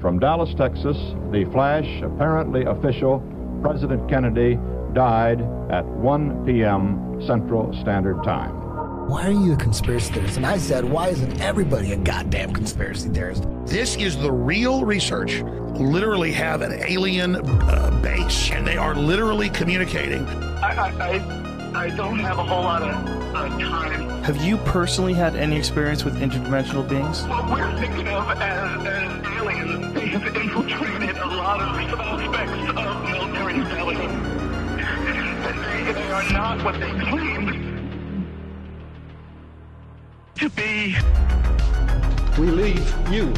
From Dallas, Texas, the flash, apparently official, President Kennedy died at 1 p.m. Central Standard Time. Why are you a conspiracy theorist? And I said, why isn't everybody a goddamn conspiracy theorist? This is the real research. Literally have an alien base, and they are literally communicating. I don't have a whole lot of time. Have you personally had any experience with interdimensional beings? What we're thinking of as aliens, they have infiltrated a lot of aspects of military intelligence. And they are not what they claim to be. We leave you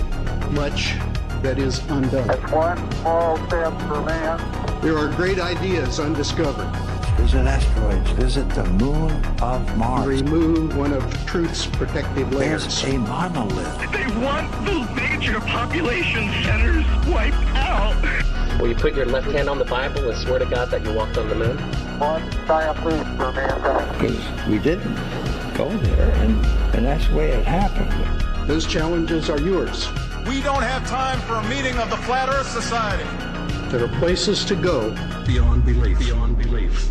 much that is undone. That's one small step for man. There are great ideas undiscovered. Visit asteroids, visit the moon of Mars. Remove one of truth's protective layers. There's a monolith. They want the major population centers wiped out. Will you put your left hand on the Bible and swear to God that you walked on the moon? One giant leap for mankind. Because we didn't go there, and that's the way it happened. Those challenges are yours. We don't have time for a meeting of the Flat Earth Society. There are places to go beyond belief. Beyond belief.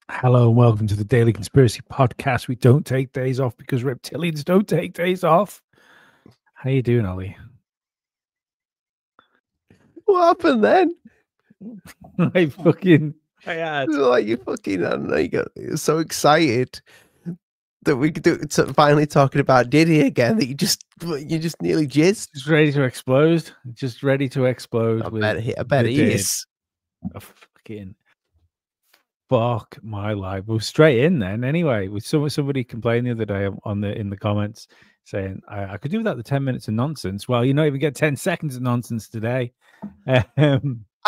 Hello and welcome to the Daily Conspiracy Podcast. We don't take days off because reptilians don't take days off. How you doing, Ollie? What happened then? I had. Like you fucking, I don't know, you're so excited that we could do finally talking about Diddy again that you just nearly jizzed. Just ready to explode. Just ready to explode. I bet he is. Fuck my life. Well, straight in then. Anyway, with somebody complained the other day in the comments saying I could do without the 10 minutes of nonsense. Well, you don't even get 10 seconds of nonsense today. I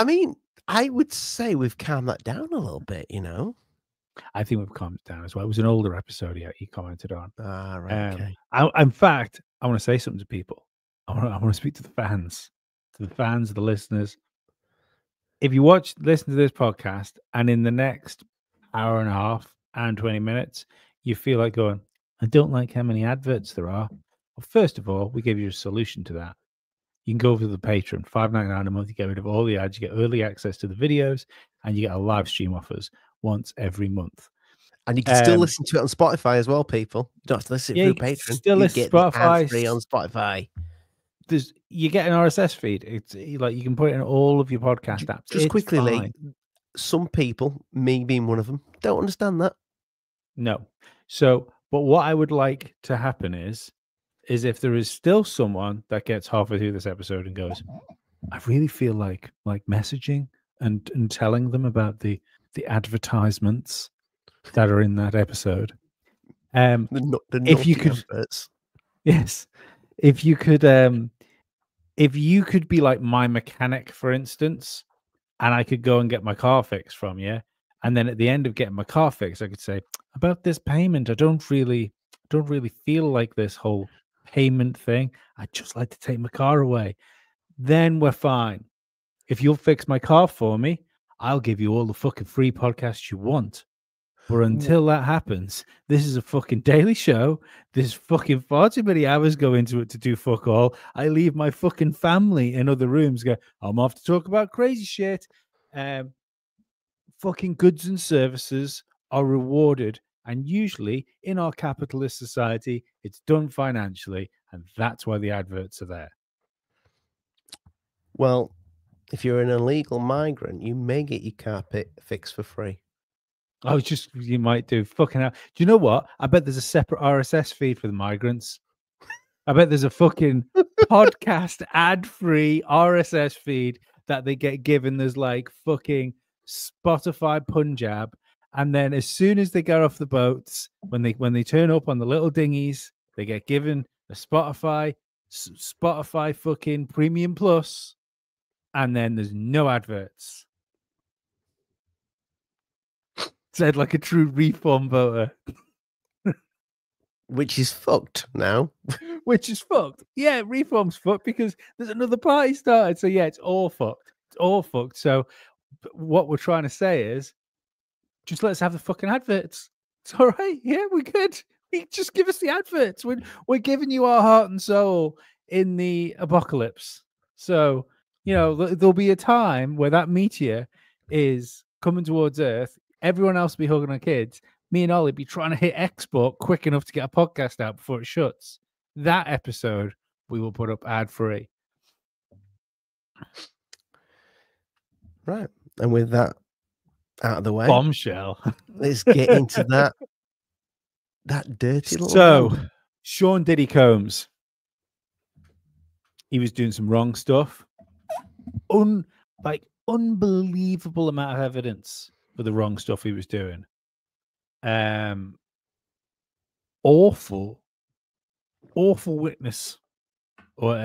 mean, I would say we've calmed that down a little bit, you know. I think we've calmed it down as well. It was an older episode he commented on. Ah, right. Okay. In fact, I want to say something to people. I want to speak to the fans, the listeners. If you listen to this podcast, and in the next hour and a half and 20 minutes, you feel like going, I don't like how many adverts there are. Well, first of all, we give you a solution to that. You can go over to the Patreon, $5.99 a month. You get rid of all the ads. You get early access to the videos, and you get a live stream offers once every month. And you can still listen to it on Spotify as well, people. You don't have to listen through Patreon. Still listen to Spotify. Free on Spotify. You get an RSS feed. It's like you can put it in all of your podcast apps. Just quickly, Lee, some people, me being one of them, don't understand that. No. So, but what I would like to happen is if there is still someone that gets halfway through this episode and goes, I really feel like messaging and telling them about the advertisements that are in that episode. If you could, adverts. Yes, if you could be like my mechanic, for instance, and I could go and get my car fixed from you, and then at the end of getting my car fixed, I could say about this payment, I don't really feel like this whole payment thing. I'd just like to take my car away. Then we're fine. If you'll fix my car for me, I'll give you all the fucking free podcasts you want. But until that happens, this is a fucking daily show. There's fucking far too many hours go into it to do fuck all. I leave my fucking family in other rooms. Go, I'm off to talk about crazy shit. Fucking goods and services are rewarded. And usually in our capitalist society, it's done financially. And that's why the adverts are there. Well, if you're an illegal migrant, you may get your carpet fixed for free. Oh, just you might do. Fucking hell. Do you know what? I bet there's a separate RSS feed for the migrants. I bet there's a fucking podcast ad-free RSS feed that they get given. There's like fucking Spotify Punjab, and then as soon as they get off the boats, when they turn up on the little dinghies, they get given a Spotify fucking Premium Plus, and then there's no adverts. Said like a true reform voter. Which is fucked now. which is fucked. Yeah, Reform's fucked because there's another party started. So yeah, it's all fucked. It's all fucked. So what we're trying to say is, just let's have the fucking adverts. It's all right. Yeah, we're good. Just give us the adverts. We're giving you our heart and soul in the apocalypse. So, you know, there'll be a time where that meteor is coming towards Earth. Everyone else will be hugging our kids. Me and Ollie be trying to hit export quick enough to get a podcast out before it shuts. That episode we will put up ad-free. Right. And with that out of the way, bombshell. Let's get into that dirty little So, man. Sean Diddy Combs. He was doing some wrong stuff. Unbelievable amount of evidence for the wrong stuff he was doing. Awful witness. Or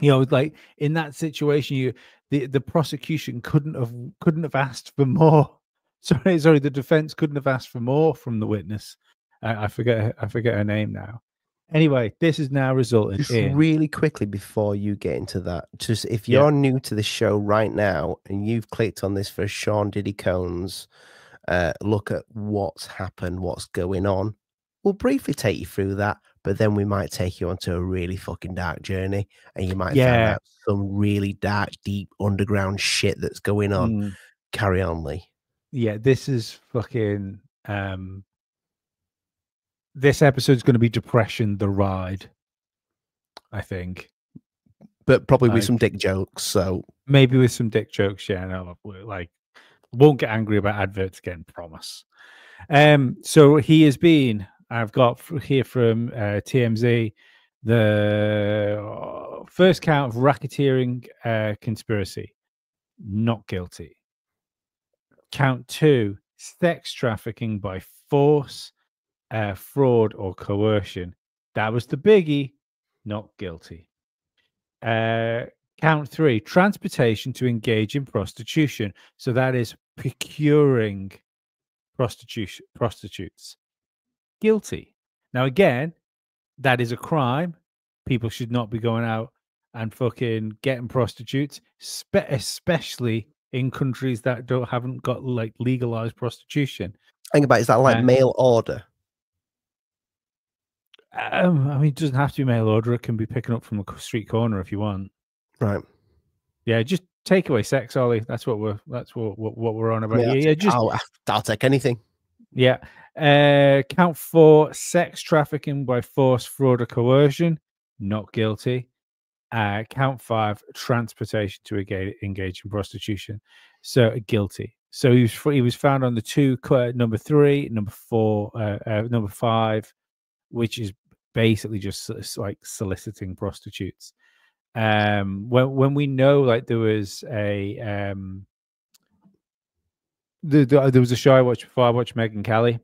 you know, like in that situation, the prosecution couldn't have asked for more. Sorry, the defense couldn't have asked for more from the witness. I forget her name now. Anyway, this has now resulted in... Really quickly before you get into that, just if you're new to the show right now and you've clicked on this for Sean Diddy Combs, look at what's happened, what's going on. We'll briefly take you through that, but then we might take you onto a really fucking dark journey, and you might find out some really dark, deep underground shit that's going on. Carry on, Lee. Yeah, this is fucking... This episode's going to be Depression the Ride, I think. But probably with some dick jokes, so... Maybe with some dick jokes, yeah. No, like, won't get angry about adverts again, promise. So he has been... I've got here from TMZ, the first count of racketeering conspiracy, not guilty. Count 2, sex trafficking by force, fraud or coercion. That was the biggie, not guilty. Count 3, transportation to engage in prostitution. So that is procuring prostitutes. Guilty. Now again, that is a crime. People should not be going out and fucking getting prostitutes, especially in countries that haven't got like legalized prostitution. Think about it, is that like mail order? I mean, it doesn't have to be mail order. It can be picking up from a street corner if you want. Right. Yeah, just take away sex, Ollie. That's what we're on about. Yeah, I'll take anything. Yeah. Count 4, sex trafficking by force, fraud, or coercion. Not guilty. Count 5, transportation to engage in prostitution. So guilty. So he was found on the 2, number 3, number 4, number 5, which is basically just like soliciting prostitutes. When we know, like, there was a there was a show I watched before. I watched Megyn Kelly.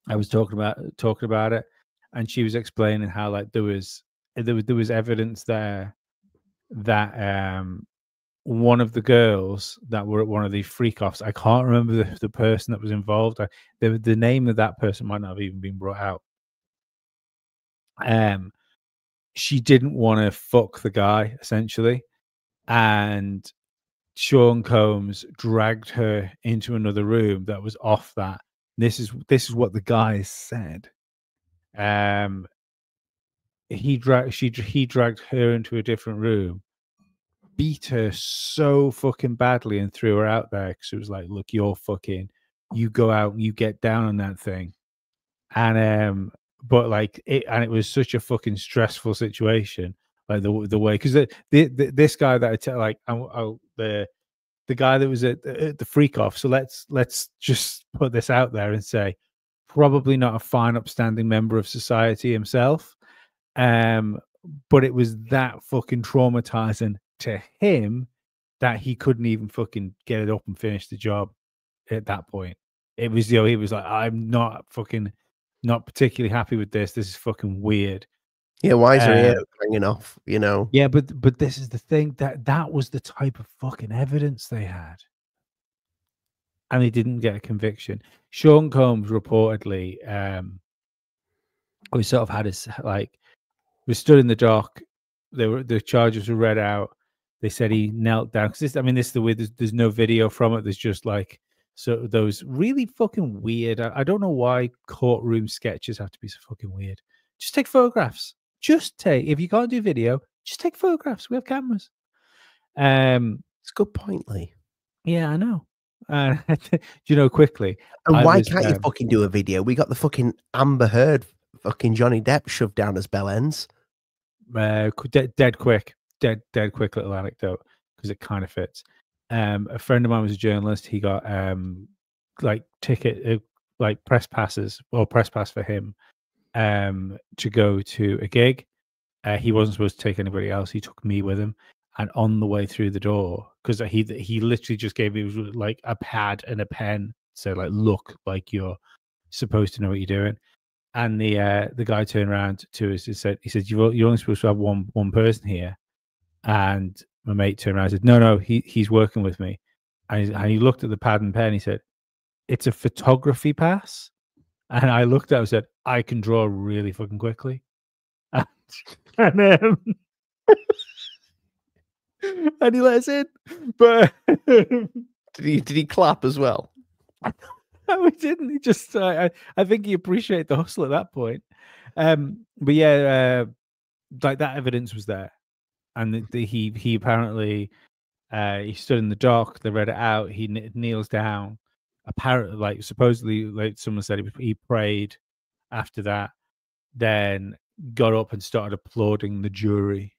I was talking about it, and she was explaining how, like, there was evidence there that one of the girls that were at one of these freak-offs, I can't remember the person that was involved. The name of that person might not have even been brought out. She didn't want to fuck the guy, essentially, and Sean Combs dragged her into another room that was off that. This is what the guy said. He dragged her into a different room, beat her so fucking badly, and threw her out there because it was like, look, you go out and you get down on that thing. And but like it was such a fucking stressful situation, like the way, because this guy that I tell, like, the guy that was at the freak off. So let's just put this out there and say, probably not a fine, upstanding member of society himself. But it was that fucking traumatizing to him that he couldn't even fucking get it up and finish the job at that point. It was, he was like, I'm not particularly happy with this. This is fucking weird. Yeah, why is her ear hanging off, you know? Yeah, but this is the thing, that was the type of fucking evidence they had. And they didn't get a conviction. Sean Combs reportedly we sort of had his like we stood in the dock. The charges were read out. They said he knelt down because this is the way. There's no video from it. There's just like those really fucking weird. I don't know why courtroom sketches have to be so fucking weird. Just take photographs. If you can't do video, just take photographs. We have cameras. It's a good point, Lee. Yeah, I know. Quickly. And why can't you fucking do a video? We got the fucking Amber Heard, fucking Johnny Depp shoved down his bell ends. Dead quick little anecdote because it kind of fits. A friend of mine was a journalist. He got press passes or press pass for him to go to a gig. He wasn't supposed to take anybody else. He took me with him, and on the way through the door, because he literally just gave me like a pad and a pen, so like look like you're supposed to know what you're doing. And the guy turned around to us and said, you're only supposed to have one person here. And my mate turned around and said, no, he's working with me. And he looked at the pad and pen. He said, it's a photography pass. And I looked at him and said, I can draw really fucking quickly. And he let us in. But did he clap as well? No, he didn't. He just, I think he appreciated the hustle at that point. But yeah, like that evidence was there, and he apparently he stood in the dock. They read it out. He kneels down. Apparently, like supposedly, like someone said, he prayed after that. Then got up and started applauding the jury.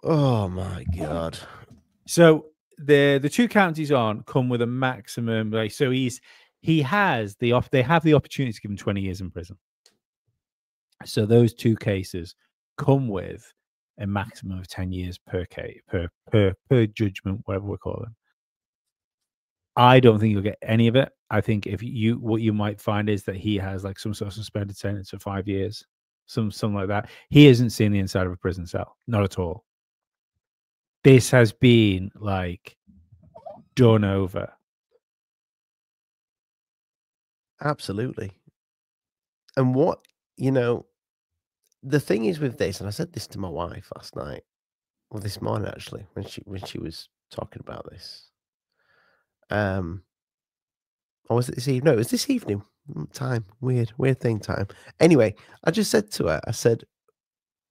Oh my god! So the two counts he's on come with a maximum. Like, so they have the opportunity to give him 20 years in prison. So those two cases come with a maximum of 10 years per case, per judgment, whatever we're calling. I don't think you'll get any of it. I think what you might find is that he has like some sort of suspended sentence of 5 years, something like that. He hasn't seen the inside of a prison cell, not at all. This has been like done over. Absolutely. And the thing is with this, and I said this to my wife last night, or this morning actually, when she was talking about this. Or was it this evening? No, it was this evening. Time. Weird thing time. Anyway, I just said to her, I said,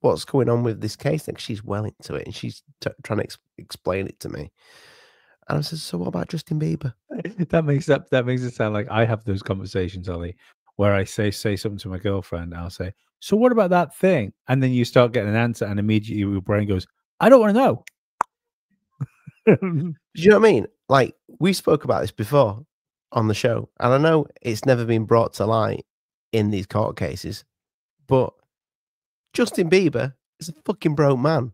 what's going on with this case? And she's well into it, and she's trying to explain it to me. And I said, so what about Justin Bieber? That makes it sound like I have those conversations, Ollie, where I say something to my girlfriend. I'll say, so what about that thing? And then you start getting an answer, and immediately your brain goes, I don't want to know. Do you know what I mean? Like, we spoke about this before on the show, and I know it's never been brought to light in these court cases, but Justin Bieber is a fucking broke man.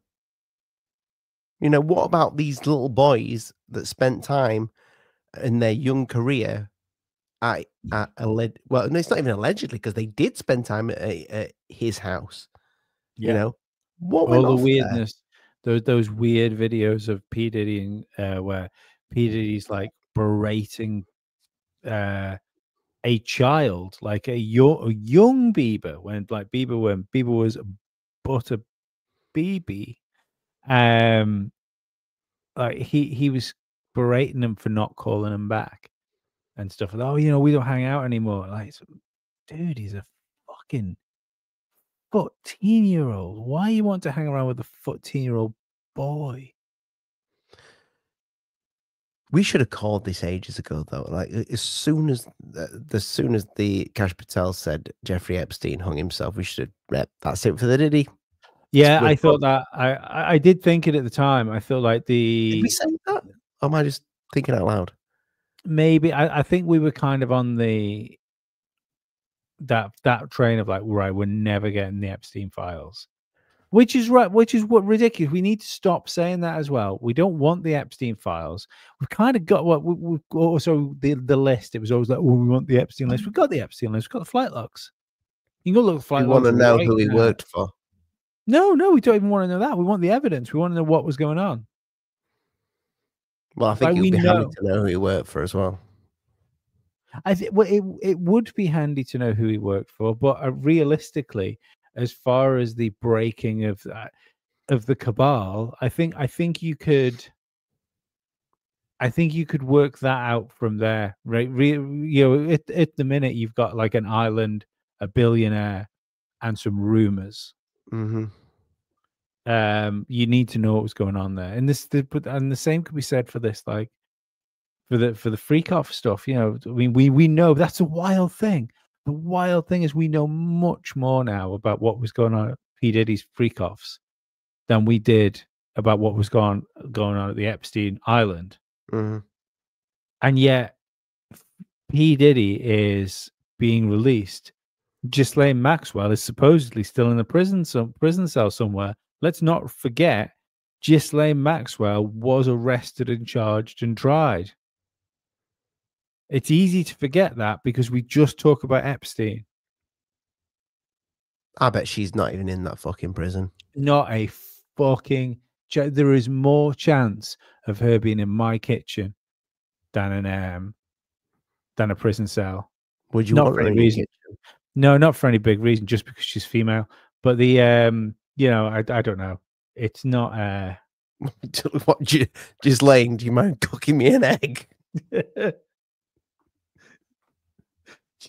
What about these little boys that spent time in their young career well, no, it's not even allegedly, because they did spend time at his house. Yeah. What all the weirdness, those weird videos of P. Diddy and where P. Diddy's like berating a child, like a young Bieber, when Bieber was but a baby. Like he was berating him for not calling him back and stuff. Oh, we don't hang out anymore. Like, dude, he's a fucking 14-year-old. Why you want to hang around with a 14-year-old boy? We should have called this ages ago, though. Like, as soon as the Cash Patel said Jeffrey Epstein hung himself, we should have. That's it for the Diddy. Yeah, I thought that. I did think it at the time. I feel like Did we say that? Or am I just thinking out loud? Maybe. I think we were kind of on that train of like, right, we're never getting the Epstein files. Which is right, which is what ridiculous. We need to stop saying that as well. We don't want the Epstein files. We've kind of got what we've also the list. It was always like, oh, we want the Epstein list. We've got the Epstein list. We've got the flight logs. You can go look at the flight logs. We want to know who he worked for. No, we don't even want to know that. We want the evidence. We want to know what was going on. Well, I think you'd be happy to know who he worked for as well. I think well, it would be handy to know who he worked for, but realistically, as far as the breaking of the cabal, I think you could. I think you could work that out from there, right? At the minute, you've got like an island, a billionaire, and some rumors. Mm-hmm. You need to know what was going on there, and the same could be said for this, like for the freak off stuff. I mean, we know that's a wild thing. The wild thing is we know much more now about what was going on at P. Diddy's freak offs than we did about what was going on at the Epstein Island. Mm-hmm. And yet, P. Diddy is being released. Ghislaine Maxwell is supposedly still in a prison cell somewhere. Let's not forget, Ghislaine Maxwell was arrested and charged and tried. It's easy to forget that because we just talk about Epstein. I bet she's not even in that fucking prison. Not a fucking... There is more chance of her being in my kitchen than a prison cell. Would you not want for her any in reason? No, not for any big reason. Just because she's female. But the I don't know. It's not. What? Ghislaine, do you mind cooking me an egg?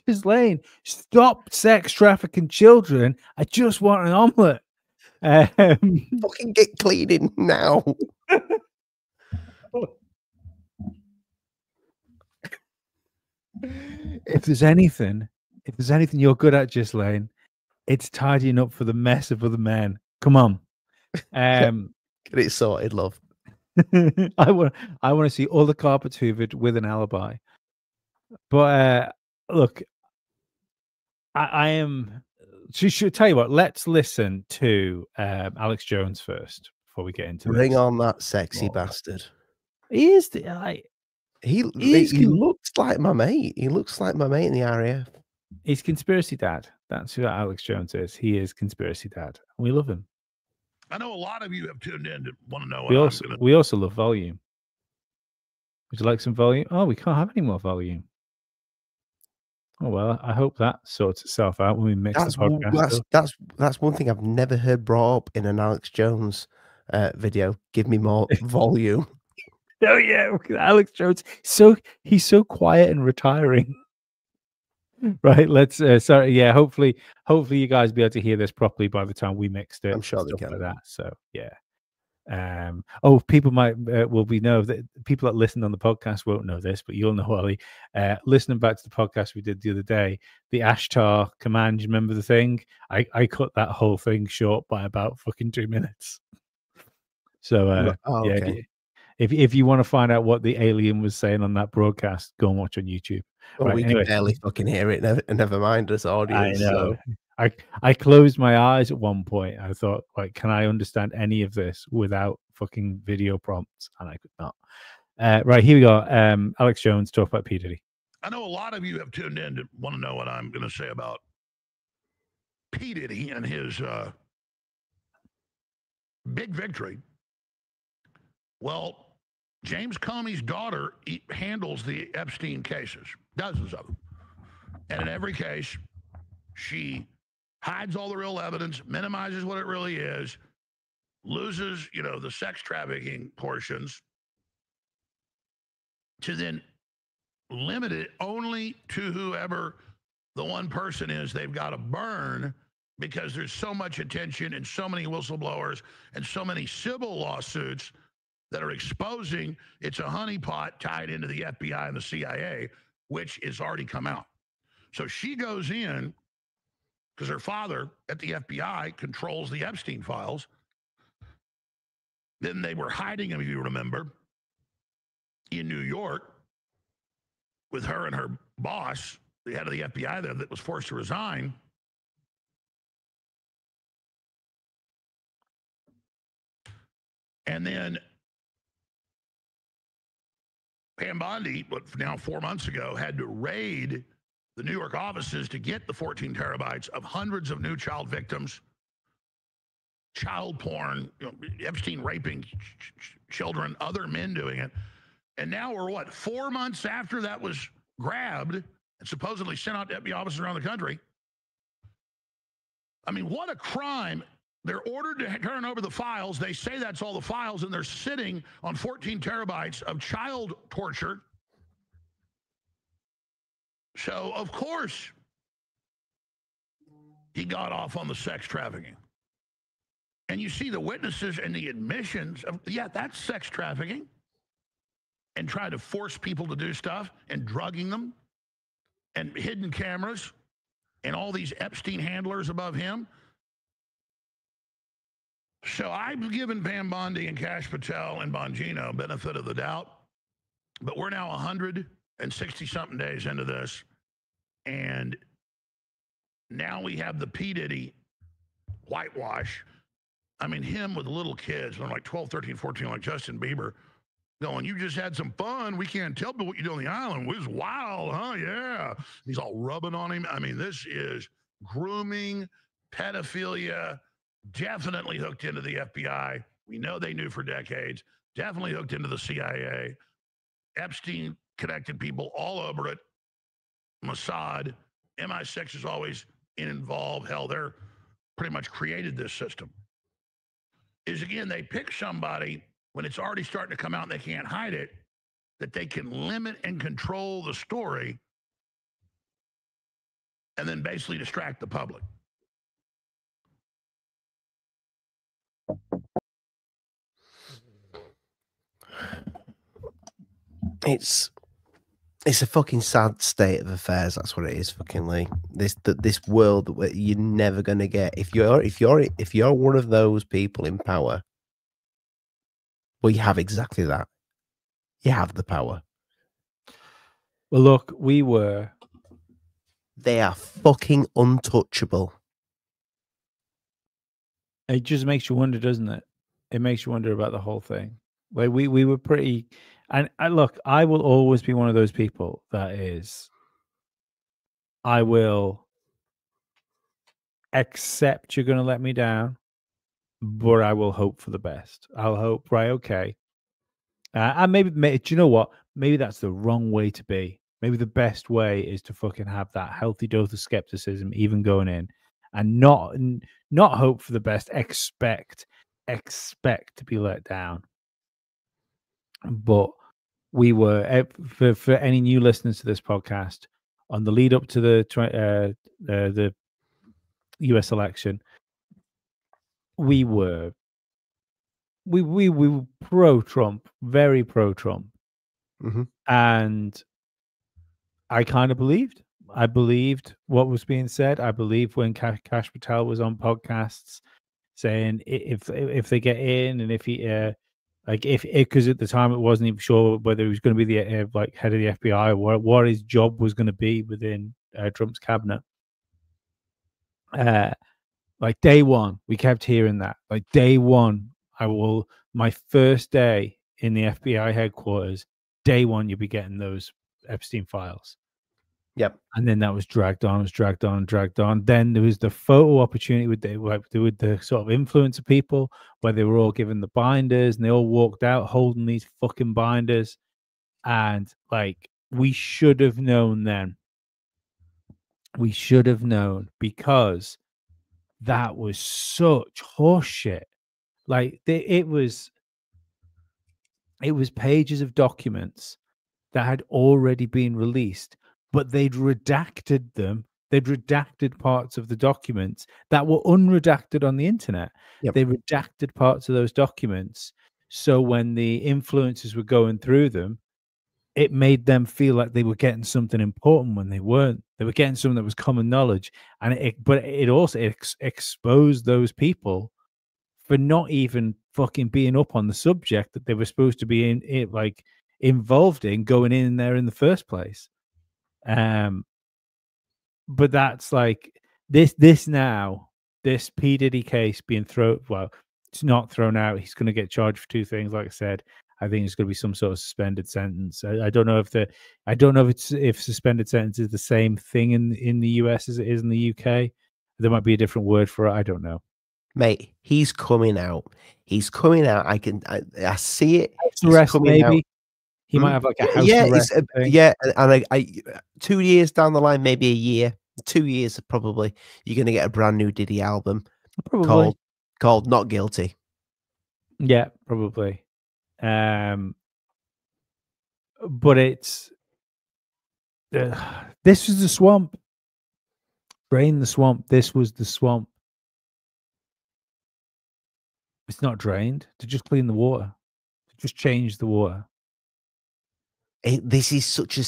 Ghislaine, stop sex trafficking children. I just want an omelet. Fucking get cleaning now. If there's anything you're good at, Ghislaine, it's tidying up for the mess of other men. Come on. Get it sorted, love. I want to see all the carpets hoovered with an alibi. But look, I am. She should tell you what. Let's listen to Alex Jones first before we get into Bring this. on that sexy bastard. He is. He looks like my mate. He looks like my mate in the RAF. He's conspiracy dad. That's who Alex Jones is. He is conspiracy dad. We love him. I know a lot of you have tuned in to want to know. We also love volume. Would you like some volume? Oh, we can't have any more volume. Oh well, I hope that sorts itself out when we mix the podcast. That's one thing I've never heard brought up in an Alex Jones video. Give me more volume. Oh yeah, Alex Jones. He's so quiet and retiring. Right. Let's. Sorry. Yeah. Hopefully, you guys be able to hear this properly by the time we mixed it. I'm sure they can. Like that. So yeah. People might know that people that listen on the podcast won't know this, but you'll know, Ollie. Listening back to the podcast we did the other day, the Ashtar command. You remember the thing? I cut that whole thing short by about fucking 2 minutes. So okay. Yeah. If you want to find out what the alien was saying on that broadcast, go and watch on YouTube. Well, right, we can barely fucking hear it. Never mind us, audience. I know. So. I closed my eyes at one point. I thought, like, can I understand any of this without fucking video prompts? And I could not. Right, here we go. Alex Jones, talk about P. Diddy. I know a lot of you have tuned in to want to know what I'm going to say about P. Diddy and his big victory. Well, James Comey's daughter handles the Epstein cases, dozens of them. And in every case, she hides all the real evidence, minimizes what it really is, loses, the sex trafficking portions, to then limit it only to whoever the one person is they've got to burn, because there's so much attention and so many whistleblowers and so many civil lawsuits that are exposing it's a honeypot tied into the FBI and the CIA, which has already come out. So she goes in because her father at the FBI controls the Epstein files. Then they were hiding him, if you remember, in New York with her and her boss, the head of the FBI there, that was forced to resign. And then Pam Bondi, now 4 months ago, had to raid the New York offices to get the 14 terabytes of hundreds of new child victims, child porn, Epstein raping children, other men doing it. And now we're 4 months after that was grabbed and supposedly sent out to FBI officers around the country. I mean, what a crime. They're ordered to turn over the files. They say that's all the files, and they're sitting on 14 terabytes of child torture. So, of course, he got off on the sex trafficking. And you see the witnesses and the admissions of, yeah, that's sex trafficking. And trying to force people to do stuff and drugging them and hidden cameras and all these Epstein handlers above him. So I've given Pam Bondi and Kash Patel and Bongino benefit of the doubt, but we're now 160-something days into this, and now we have the P. Diddy whitewash. I mean, him with little kids, they're like 12, 13, 14, like Justin Bieber, going, you just had some fun. We can't tell people what you do on the island. It was wild, huh? Yeah. He's all rubbing on him. I mean, this is grooming, pedophilia, definitely hooked into the FBI. We know they knew for decades. Definitely hooked into the CIA. Epstein connected people all over it. Mossad, MI6 is always involved. Hell, they're pretty much created this system. Is again, they pick somebody when it's already starting to come out and they can't hide it, that they can limit and control the story and then basically distract the public. It's a fucking sad state of affairs. That's what it is, fucking Lee. This world where you're never gonna get if you're one of those people in power. Well, you have exactly that. You have the power. Well, look, they are fucking untouchable. It just makes you wonder, doesn't it? It makes you wonder about the whole thing. Like we were pretty, and look, I will always be one of those people that is, I will accept you're going to let me down, but I will hope for the best. I'll hope, right, okay. And maybe, do you know what? Maybe that's the wrong way to be. Maybe the best way is to fucking have that healthy dose of skepticism, even going in, and not hope for the best. Expect to be let down. But we were, for any new listeners to this podcast, on the lead up to the US election, we were pro-Trump, very pro-Trump. Mm-hmm. And I kind of believed. I believed what was being said. I believed when Kash Patel was on podcasts saying if they get in, and if he because at the time it wasn't even sure whether he was going to be the head of the FBI or what his job was going to be within Trump's cabinet. Like day one, we kept hearing that. Like day one, my first day in the FBI headquarters, day one, you'll be getting those Epstein files. Yep. And then that was dragged on. Then there was the photo opportunity with the sort of influencer people where they were all given the binders and they all walked out holding these fucking binders. And like, we should have known then. We should have known, because that was such horseshit. Like it was pages of documents that had already been released, but they'd redacted them. They'd redacted parts of the documents that were unredacted on the internet. Yep. They redacted parts of those documents. So when the influencers were going through them, it made them feel like they were getting something important when they weren't. They were getting something that was common knowledge. And it also exposed those people for not even fucking being up on the subject that they were supposed to be involved in going in there in the first place. But that's like this P. Diddy case being it's not thrown out. He's going to get charged for two things. Like I said, I think it's going to be some sort of suspended sentence. I don't know if suspended sentence is the same thing in the US as it is in the UK. There might be a different word for it. I don't know. Mate, he's coming out. I see it. Arrest, maybe. He might have like a house yeah, arrest thing. yeah, and I 2 years down the line, maybe a year, 2 years probably, you're gonna get a brand new Diddy album Probably. called Not Guilty. Yeah, probably. But it's this was the swamp. Drain the swamp. This was the swamp. It's not drained. To just clean the water. To just change the water. This is such a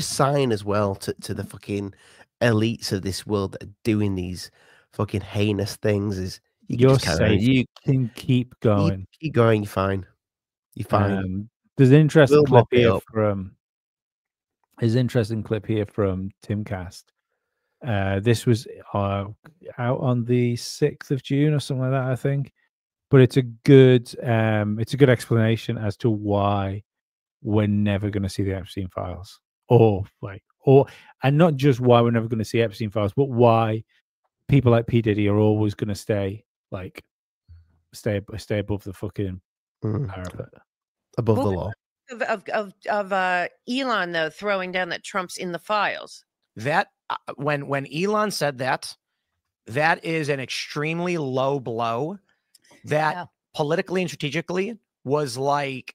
sign as well to the fucking elites of this world that are doing these fucking heinous things. Is you're safe. You can keep going. Keep going. You're fine. You're fine. There's an interesting clip here from. There's an interesting clip here from Timcast. This was out on the 6th of June or something like that, I think. But it's a good explanation as to why we're never going to see the Epstein files, and not just why we're never going to see Epstein files, but why people like P. Diddy are always going to stay above the fucking parapet, above the law. Of Elon though throwing down that Trump's in the files. That when Elon said that is an extremely low blow. That politically and strategically was like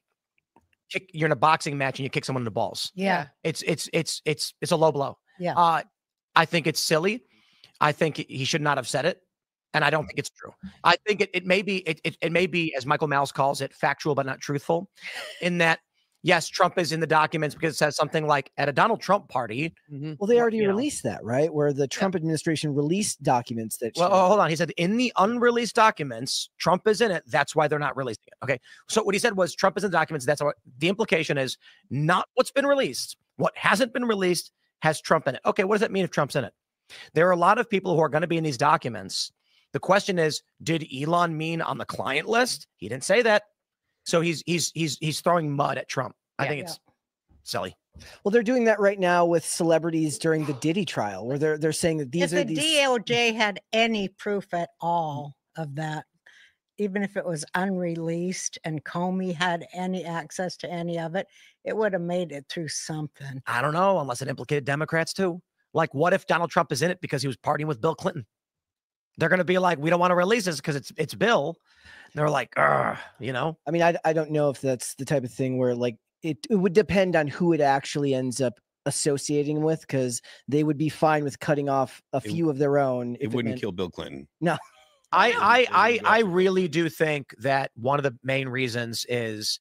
you're in a boxing match and you kick someone in the balls. Yeah. It's a low blow. Yeah. I think it's silly. I think he should not have said it. And I don't think it's true. I think it may be, as Michael Mouse calls it, factual but not truthful, in that, yes, Trump is in the documents because it says something like at a Donald Trump party. Well, they already released that, right? Where the Trump administration released documents that. Well, hold on. He said in the unreleased documents, Trump is in it. That's why they're not releasing it. Okay. So what he said was Trump is in the documents. That's what the implication is. Not what's been released. What hasn't been released has Trump in it. Okay. What does that mean if Trump's in it? There are a lot of people who are going to be in these documents. The question is, did Elon mean on the client list? He didn't say that. So he's throwing mud at Trump. I think it's silly. Well, they're doing that right now with celebrities during the Diddy trial, where they're saying that these if the DOJ had any proof at all of that, even if it was unreleased and Comey had any access to any of it, it would have made it through something. I don't know, unless it implicated Democrats too. Like, what if Donald Trump is in it because he was partying with Bill Clinton? They're going to be like, we don't want to release this because it's Bill. And they're like, you know. I mean, I don't know if that's the type of thing where like it would depend on who it actually ends up associating with, because they would be fine with cutting off a few of their own. It wouldn't kill Bill Clinton. No. I really do think that one of the main reasons is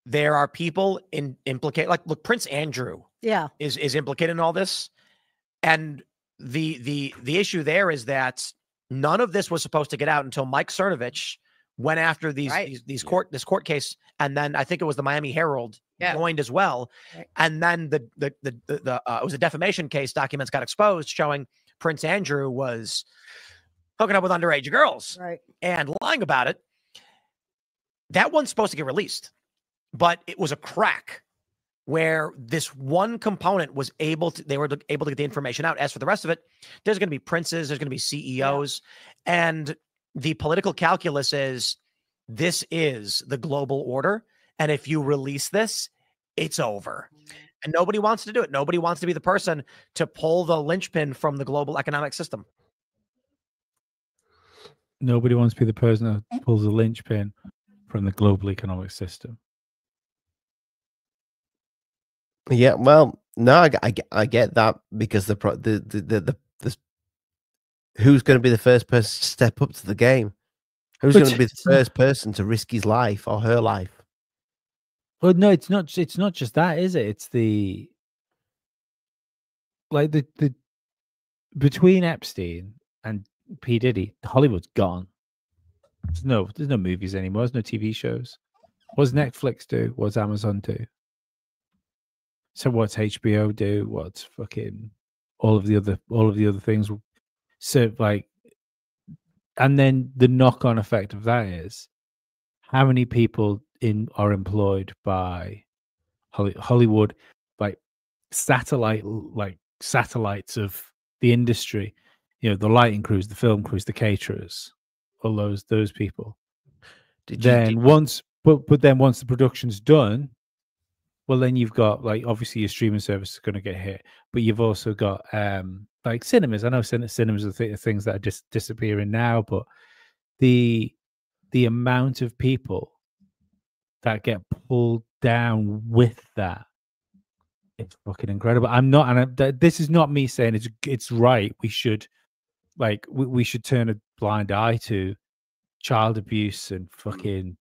there are people implicated. Like, look, Prince Andrew is implicated in all this. And the issue there is that none of this was supposed to get out until Mike Cernovich went after this court case, and then I think it was the Miami Herald joined as well, and then the it was a defamation case. Documents got exposed showing Prince Andrew was hooking up with underage girls and lying about it. That one's supposed to get released, but it was a crack where this one component was they were able to get the information out. As for the rest of it, there's going to be princes, there's going to be CEOs, and the political calculus is this is the global order. And if you release this, it's over. And nobody wants to do it. Nobody wants to be the person to pull the linchpin from the global economic system. Nobody wants to be the person that pulls the linchpin from the global economic system. Yeah, well, no, I get that, because the who's going to be the first person to step up to the game? Who's going to be the first person to risk his life or her life? Well, no, it's not just that, is it? It's the between Epstein and P. Diddy, Hollywood's gone. There's no movies anymore. There's no TV shows. What does Netflix do? What's Amazon do? So what's HBO do? What's fucking all of the other things? So like, and then the knock-on effect of that is how many people are employed by Hollywood, like satellites of the industry. You know, the lighting crews, the film crews, the caterers, all those people. Once But then once the production's done, well, then you've got like obviously your streaming service is going to get hit, but you've also got like cinemas. I know cinemas are things that are just disappearing now, but the amount of people that get pulled down with that, it's fucking incredible. I'm not, and this is not me saying it's right. We should we should turn a blind eye to child abuse and fucking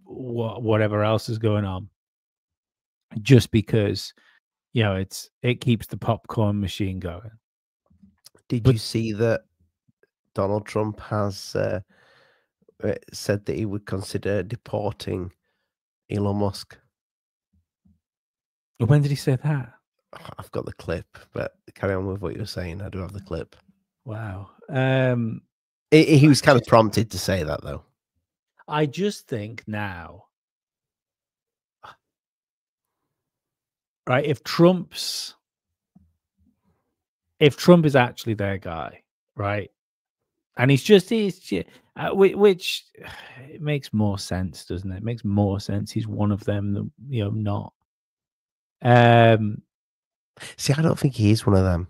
whatever else is going on, just because it keeps the popcorn machine going. Did you see that Donald Trump has said that he would consider deporting Elon Musk? When did he say that? I've got the clip, but carry on with what you were saying. I do have the clip. Wow. He was kind of prompted to say that, though. I just think now, right? If Trump is actually their guy, right? And he's which it makes more sense, doesn't it? It makes more sense. He's one of them than not. See, I don't think he is one of them.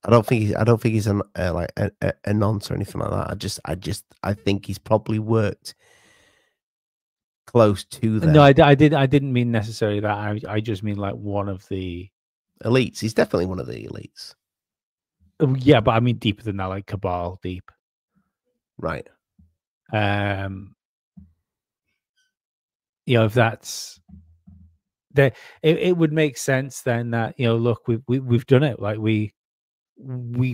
I don't think he's a nonce or anything like that. I think he's probably worked close to them. No, I didn't mean necessarily that. I just mean like one of the elites. He's definitely one of the elites. Yeah, but I mean deeper than that, like cabal deep. Right. If that's it would make sense then that look, we've done it. Like we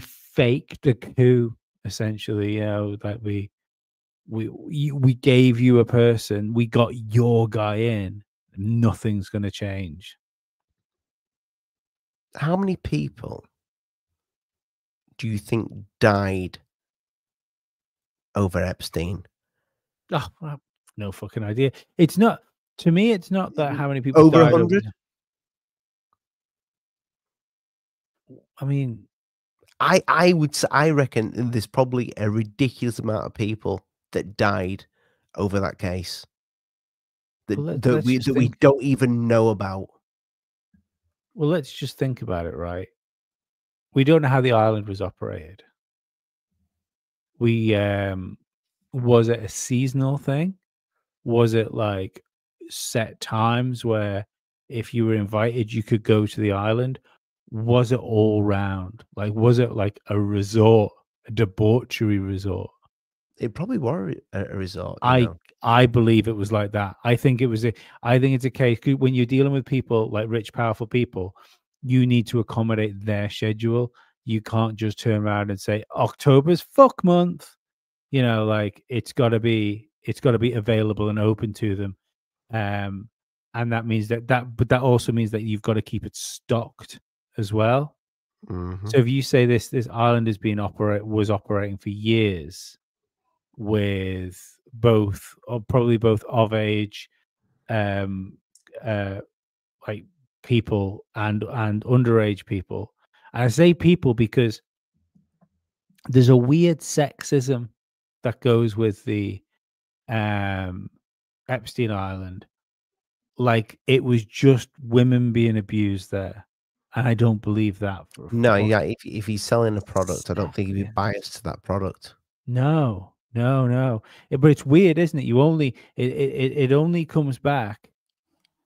faked a coup essentially. Like we gave you a person, we got your guy in. Nothing's going to change. How many people do you think died over Epstein? Oh, no fucking idea. It's not, to me, it's not that how many people over died 100. I mean, I reckon there's probably a ridiculous amount of people that died over that case that we don't even know about. Well, let's just think about it, right? We don't know how the island was operated. Was it a seasonal thing? Was it like set times where if you were invited, you could go to the island? Was it all round? Like, was it like a resort, a debauchery resort? It probably was a resort. I believe it was like that. I think it's a case when you're dealing with people like rich, powerful people, you need to accommodate their schedule. You can't just turn around and say October's fuck month. Like it's got to be available and open to them. And that means but that also means that you've got to keep it stocked as well. Mm-hmm. So if you say this island was operating for years with probably both of age, like people and underage people. And I say people because there's a weird sexism that goes with the Epstein Island. Like it was just women being abused there. And I don't believe that. If he's selling a product, I don't think he'd be biased to that product. No. But it's weird, isn't it? It only comes back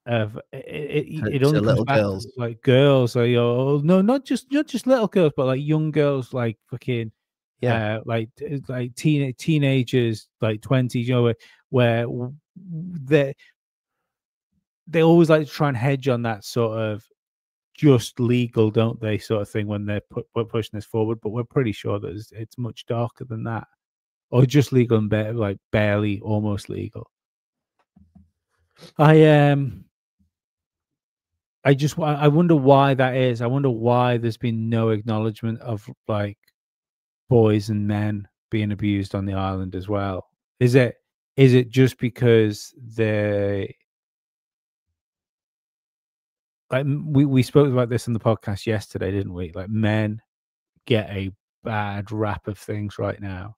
of it only comes little back girls, like girls, like no, not just little girls, but like young girls, like fucking like teenagers, like 20s, where they always like to try and hedge on that sort of just legal, don't they, sort of thing when they're pushing this forward. But we're pretty sure that it's much darker than that, or just legal and like barely, almost legal. I wonder why that is. I wonder why there's been no acknowledgement of like boys and men being abused on the island as well. Is it just because like we spoke about this in the podcast yesterday, didn't we? Like men get a bad rap of things right now,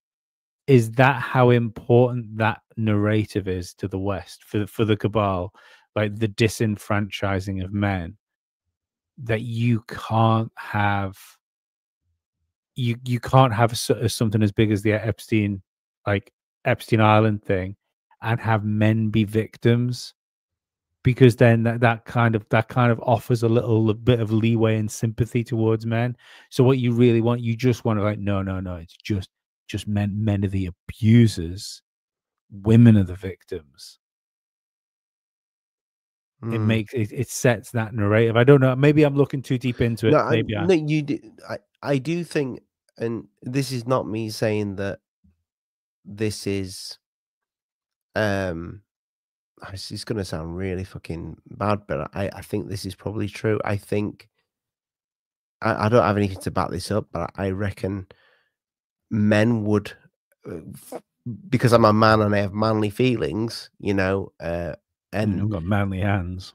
is that how important that narrative is to the West for the cabal, like the disenfranchising of men, that you can't have something as big as the Epstein, like Epstein Island thing, and have men be victims, because then that kind of offers a little bit of leeway and sympathy towards men. So what you really want, you just want to like, no, it's just men are the abusers, women are the victims. It makes it sets that narrative. I don't know, maybe I'm looking too deep into it. No, you do. I do think, and this is not me saying that this is it's going to sound really fucking bad, but I think this is probably true. I think I don't have anything to back this up, but I reckon men would, because I'm a man and I have manly feelings, and I've got manly hands.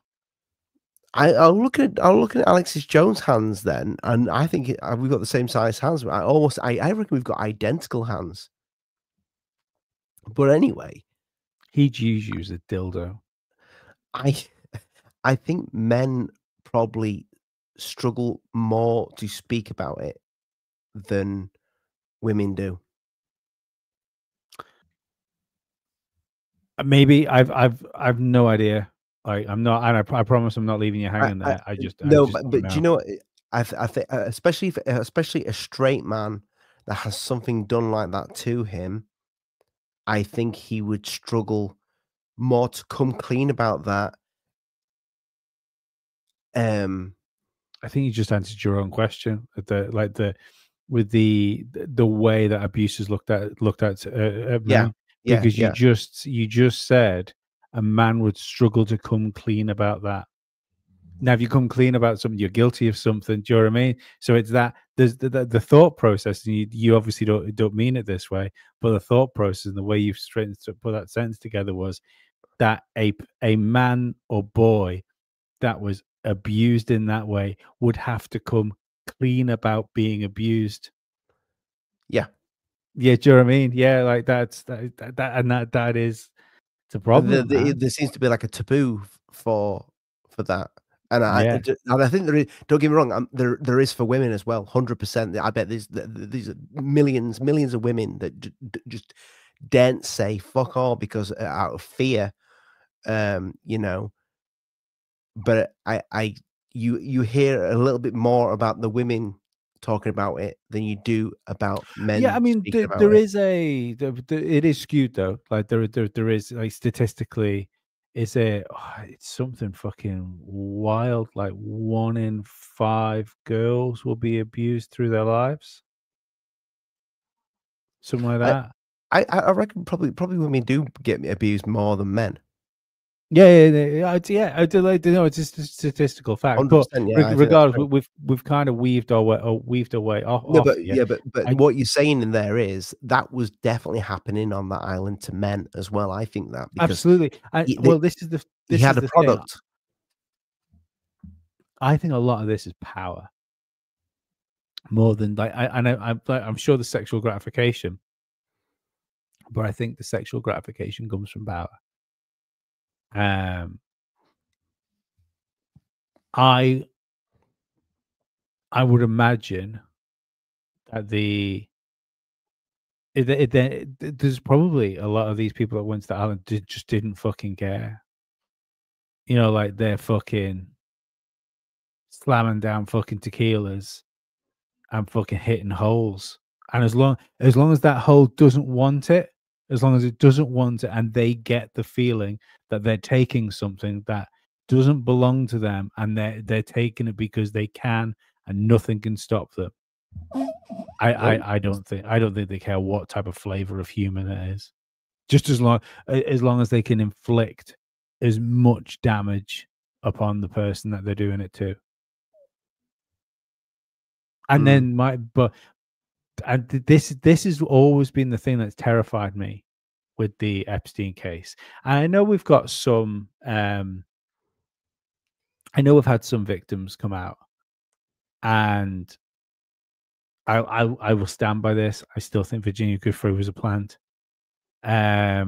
I'll look at Alexis Jones' hands then, and I think we've got the same size hands. I reckon we've got identical hands. But anyway, he'd use a dildo. I think men probably struggle more to speak about it than women do. Maybe I've no idea. Like, I'm not, and I promise I'm not leaving you hanging there. But do you know what? I think especially a straight man that has something done like that to him, I think he would struggle more to come clean about that. I think you just answered your own question. With the way that abuse is looked at men. Because you just said a man would struggle to come clean about that. Now, if you come clean about something, you're guilty of something. Do you know what I mean? So it's that there's the thought process, and you obviously don't mean it this way, but the thought process and the way you've straightened to put that sentence together was that a man or boy that was abused in that way would have to come clean about being abused. Yeah. Yeah, do you know what I mean? Yeah, like that is it's a problem. There seems to be like a taboo for that, and I think there is. Don't get me wrong, there is for women as well. 100%. I bet these are millions of women that just daren't say fuck all because out of fear, But you hear a little bit more about the women talking about it than you do about men. Yeah, I mean, it is skewed though. Like there is, like, statistically, it's something fucking wild. Like 1 in 5 girls will be abused through their lives. Something like that. I reckon probably women do get abused more than men. Yeah. I do like to know it's just a statistical fact. But regardless, we've kind of weaved our way off. No, but what you're saying in there is that was definitely happening on that island to men as well. I think that absolutely. He had a product. I think a lot of this is power, more than I'm sure the sexual gratification, but I think the sexual gratification comes from power. I would imagine that there's probably a lot of these people that went to the island just didn't fucking care. Like they're fucking slamming down fucking tequilas and fucking hitting holes. And as long as that hole doesn't want it, and they get the feeling that they're taking something that doesn't belong to them, and they're taking it because they can, and nothing can stop them. I don't think they care what type of flavor of human it is, just as long as they can inflict as much damage upon the person that they're doing it to. And then this has always been the thing that's terrified me with the Epstein case. And I know we've got some I know we've had some victims come out, and I will stand by this. I still think Virginia Giuffre was a plant. I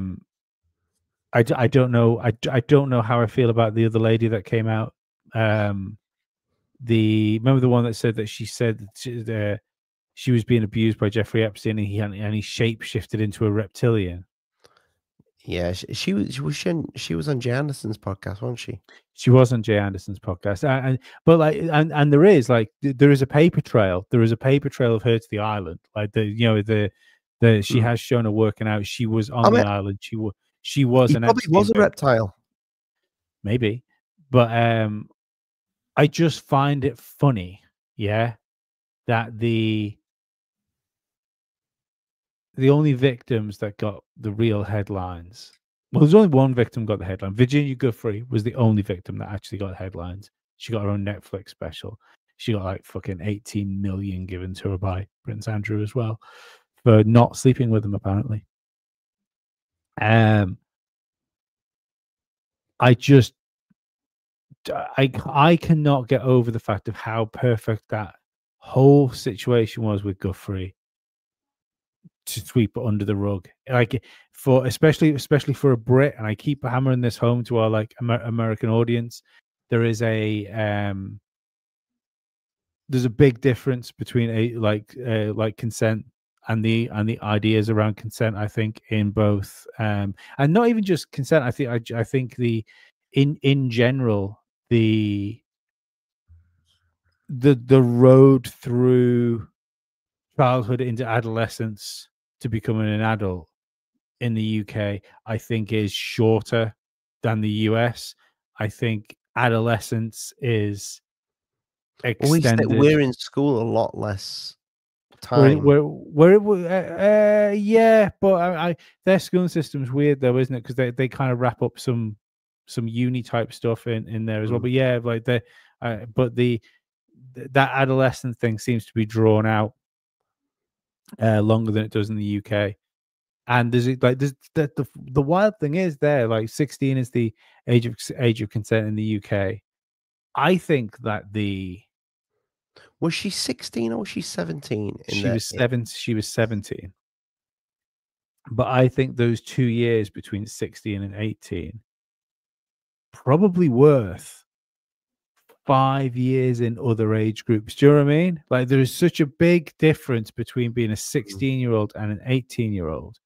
don't know. I don't know how I feel about the other lady that came out. Remember the one that said that she said that she was being abused by Jeffrey Epstein, and he shape shifted into a reptilian. Yeah, she was on Jay Anderson's podcast, wasn't she? She was on Jay Anderson's podcast, and there is there is a paper trail. There is a paper trail of her to the island. Like she has shown her working out. She was on the island. She was He an probably Epstein was a victim. reptile. Maybe, but I just find it funny, yeah, that the only victims that got the real headlines. Well, there's only one victim got the headline. Virginia Giuffre was the only victim that actually got headlines. She got her own Netflix special. She got like fucking 18 million given to her by Prince Andrew as well for not sleeping with him, apparently. I cannot get over the fact of how perfect that whole situation was with Giuffre to sweep it under the rug, like for especially for a Brit. And I keep hammering this home to our like American audience. There is a there's a big difference between like consent and the ideas around consent. I think in both and not even just consent. I think in general the road through childhood into adolescence to becoming an adult in the UK, I think, is shorter than the US. I think adolescence is extended. We're in school a lot less time. Yeah, but their school system's weird though, isn't it? Because they kind of wrap up some uni type stuff in there as well. But yeah, like that adolescent thing seems to be drawn out longer than it does in the UK. And there's the wild thing is there, like 16 is the age of consent in the UK. I think that was she 16 or was she 17? She was 17. But I think those 2 years between 16 and 18 probably worth 5 years in other age groups. Do you know what I mean? Like there is such a big difference between being a 16-year-old and an 18-year-old.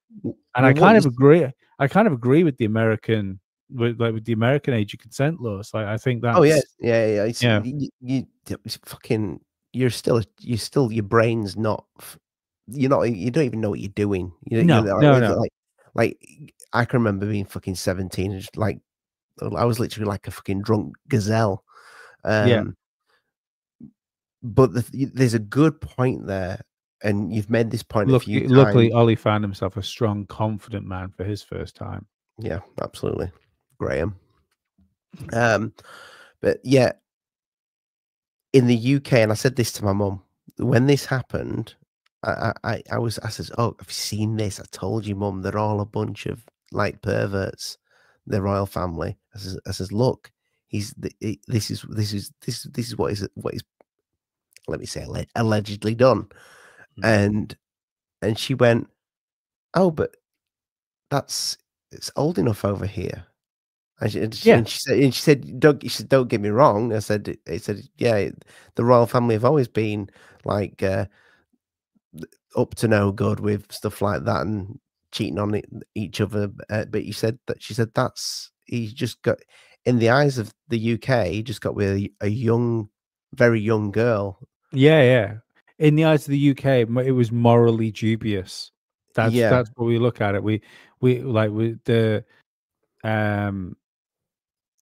And I kind of agree. I kind of agree with the American with the American age of consent laws. Like I think that. Oh yeah. You're still your brain's not. You don't even know what you're doing. No. Like I can remember being fucking 17 and just like I was literally like a fucking drunk gazelle. But there's a good point there, and you've made this point a few times. Luckily, Ollie found himself a strong, confident man for his first time. Yeah, absolutely, Graham. But yeah, in the UK, and I said this to my mum when this happened. I said, "Oh, have you seen this? I told you, mum, they're all a bunch of like perverts, the royal family." I says, "Look, this is what is let me say allegedly done." And she went, "Oh, but it's old enough over here." And she said, "Don't get me wrong." I said, "Yeah, the royal family have always been like up to no good with stuff like that and cheating on each other." But she said he just got, in the eyes of the UK, he just got with a very young girl. Yeah. In the eyes of the UK, it was morally dubious. That's what we look at it. We like with the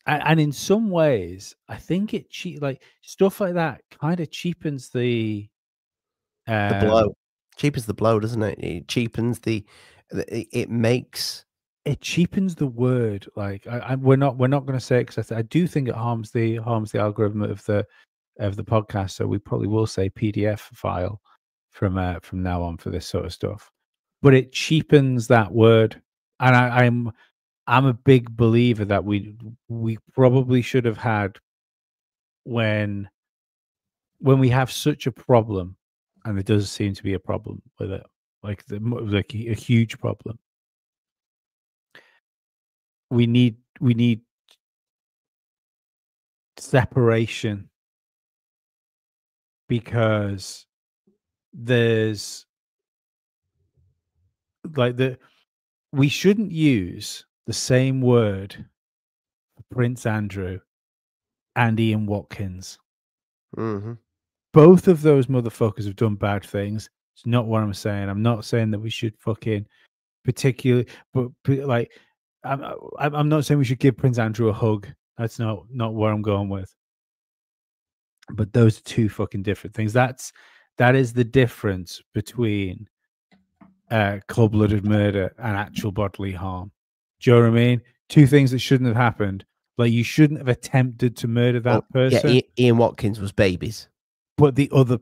and in some ways, I think like stuff like that kind of cheapens the blow. Cheapens the blow, doesn't it? It cheapens it cheapens the word. Like we're not going to say it because I do think it harms the algorithm of the podcast. So we probably will say PDF file from now on for this sort of stuff. But it cheapens that word, and I'm a big believer that we probably should have had when we have such a problem and there does seem to be a problem with it, like a huge problem. We need separation, because there's like we shouldn't use the same word for Prince Andrew and Ian Watkins. Mm-hmm. Both of those motherfuckers have done bad things. It's not what I'm saying. I'm not saying that we should fucking particularly, but like, I'm not saying we should give Prince Andrew a hug. That's not where I'm going with. But those are two fucking different things. That is the difference between cold-blooded murder and actual bodily harm. Do you know what I mean? Two things that shouldn't have happened. Like, you shouldn't have attempted to murder that person. Yeah, Ian Watkins was babies. But the other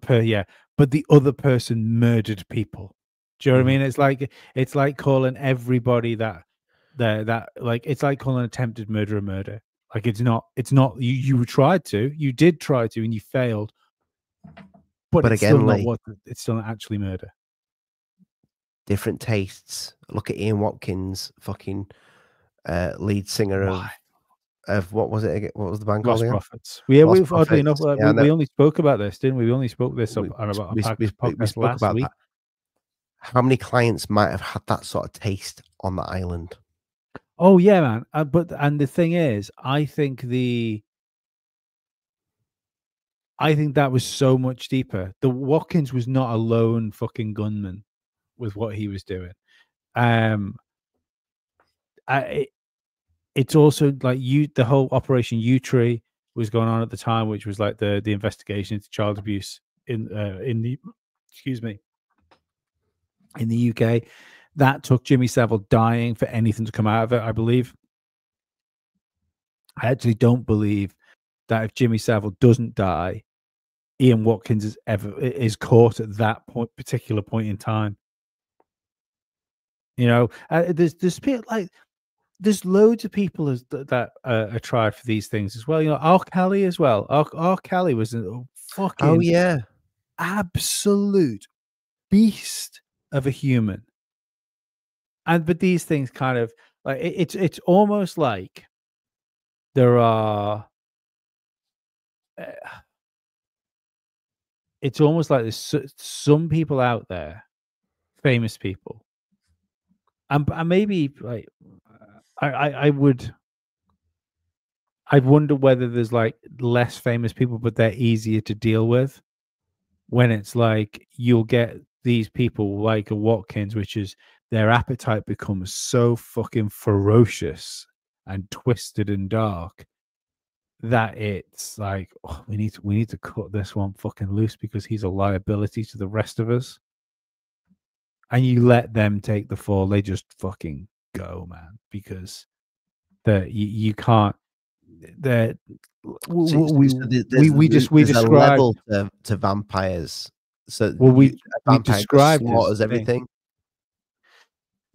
person murdered people. Do you know what I mean? It's like calling everybody that like, it's like calling attempted murder a murder. Like, it's not you tried to, you did try to, and you failed. But it's again, still not it's still not actually murder. Different tastes. Look at Ian Watkins, fucking lead singer of what was it again? What was the band called? Lost again? Prophets. Yeah, Lost we've oddly enough, Prophets. we only spoke about this, didn't we? We only spoke this on a podcast last week. That. How many clients might have had that sort of taste on the island? Oh yeah, man. And the thing is, I think that was so much deeper. The Watkins was not a lone fucking gunman with what he was doing. It's also like the whole Operation U-Tree was going on at the time, which was like the investigation into child abuse in the UK. That took Jimmy Savile dying for anything to come out of it, I believe. I actually don't believe that if Jimmy Savile doesn't die, Ian Watkins is caught at that particular point in time. You know, there's people like, there's loads of people that are tried for these things as well. You know, R. Kelly as well. R. Kelly was a fucking absolute beast of a human. But these things kind of like it's almost like there are. It's almost like there's some people out there, famous people, and maybe like I'd wonder whether there's like less famous people, but they're easier to deal with. When it's like you'll get these people like a Watkins, which is their appetite becomes so fucking ferocious and twisted and dark that it's like, oh, we need to cut this one fucking loose because he's a liability to the rest of us. And you let them take the fall, they just fucking go, man, because you can't. We describe a level to vampires. So we described slaughters everything.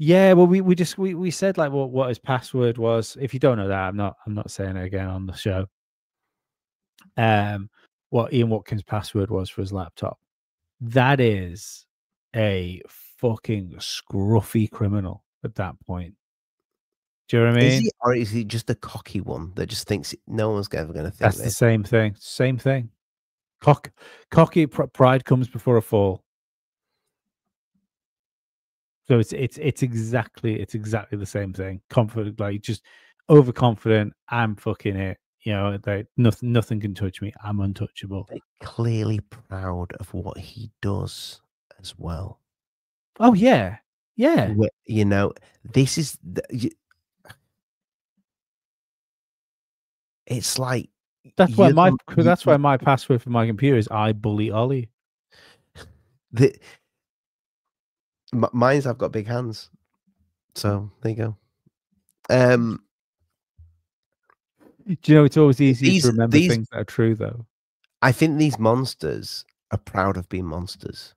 Yeah, well, we said like what his password was. If you don't know that, I'm not saying it again on the show. What Ian Watkins' password was for his laptop. That is a fucking scruffy criminal at that point. Do you know what I mean? Or is he just a cocky one that just thinks no one's ever going to think that's this? The same thing. Same thing. Cocky pride comes before a fall. So it's exactly the same thing. Confident, like just overconfident. I'm fucking it. You know, nothing can touch me. I'm untouchable. They're clearly proud of what he does as well. Oh yeah, yeah. You know, this is it's like that's why my password for my computer is I bully Ollie. Mine's I've got big hands, so there you go. Do you know it's always easier to remember things that are true, though? I think these monsters are proud of being monsters.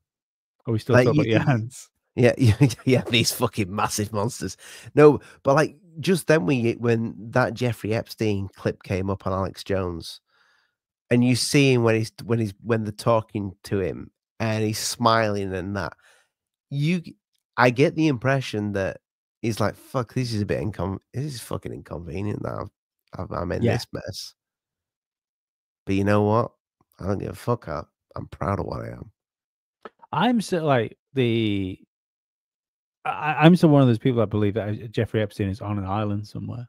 Are we still talking about your hands? Yeah, these fucking massive monsters. No, but like just then when that Jeffrey Epstein clip came up on Alex Jones, and you see him when they're talking to him, and he's smiling and that. I get the impression that he's like, fuck, this is a bit this is fucking inconvenient now. I'm in this mess. But you know what? I don't give a fuck. I'm proud of what I am. I'm still like I'm still one of those people that believe that Jeffrey Epstein is on an island somewhere.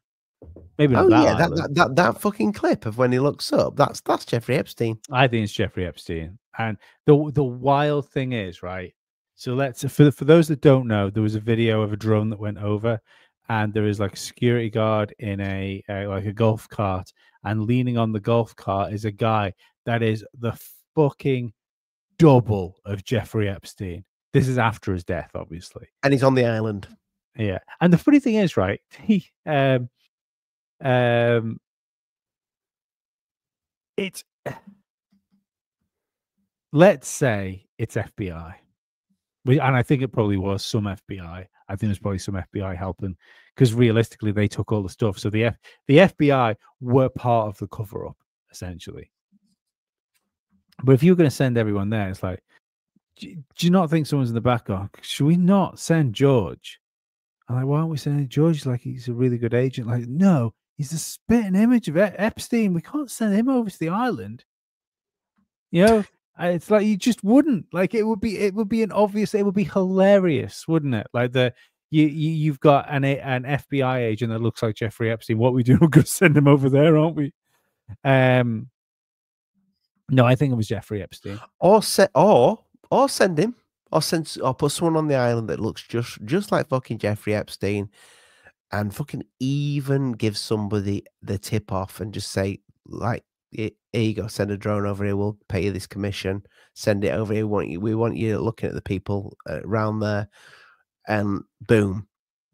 Maybe not that fucking clip of when he looks up. That's Jeffrey Epstein. I think it's Jeffrey Epstein. And the wild thing is, right? So for those that don't know, there was a video of a drone that went over, and there is like a security guard in a golf cart, and leaning on the golf cart is a guy that is the fucking double of Jeffrey Epstein. This is after his death, obviously, and he's on the island. Yeah, and the funny thing is, right? It's let's say it's FBI, and I think it probably was some FBI. I think there's probably some FBI helping, because realistically they took all the stuff. So the FBI were part of the cover up, essentially. But if you're going to send everyone there, it's like, do you not think someone's in the back going, should we not send George? I'm like, why aren't we sending George? He's like, he's a really good agent. Like, no, he's the spitting image of Epstein. We can't send him over to the island. You know, it's like you just wouldn't. Like, it would be an obvious. It would be hilarious, wouldn't it? Like you've got an FBI agent that looks like Jeffrey Epstein. What we do? We're going to send him over there, aren't we? No, I think it was Jeffrey Epstein. Or send him. Or put someone on the island that looks just like fucking Jeffrey Epstein, and fucking even give somebody the tip off and just say, like, here you go, send a drone over here, we'll pay you this commission, send it over here, we want you looking at the people around there, and boom,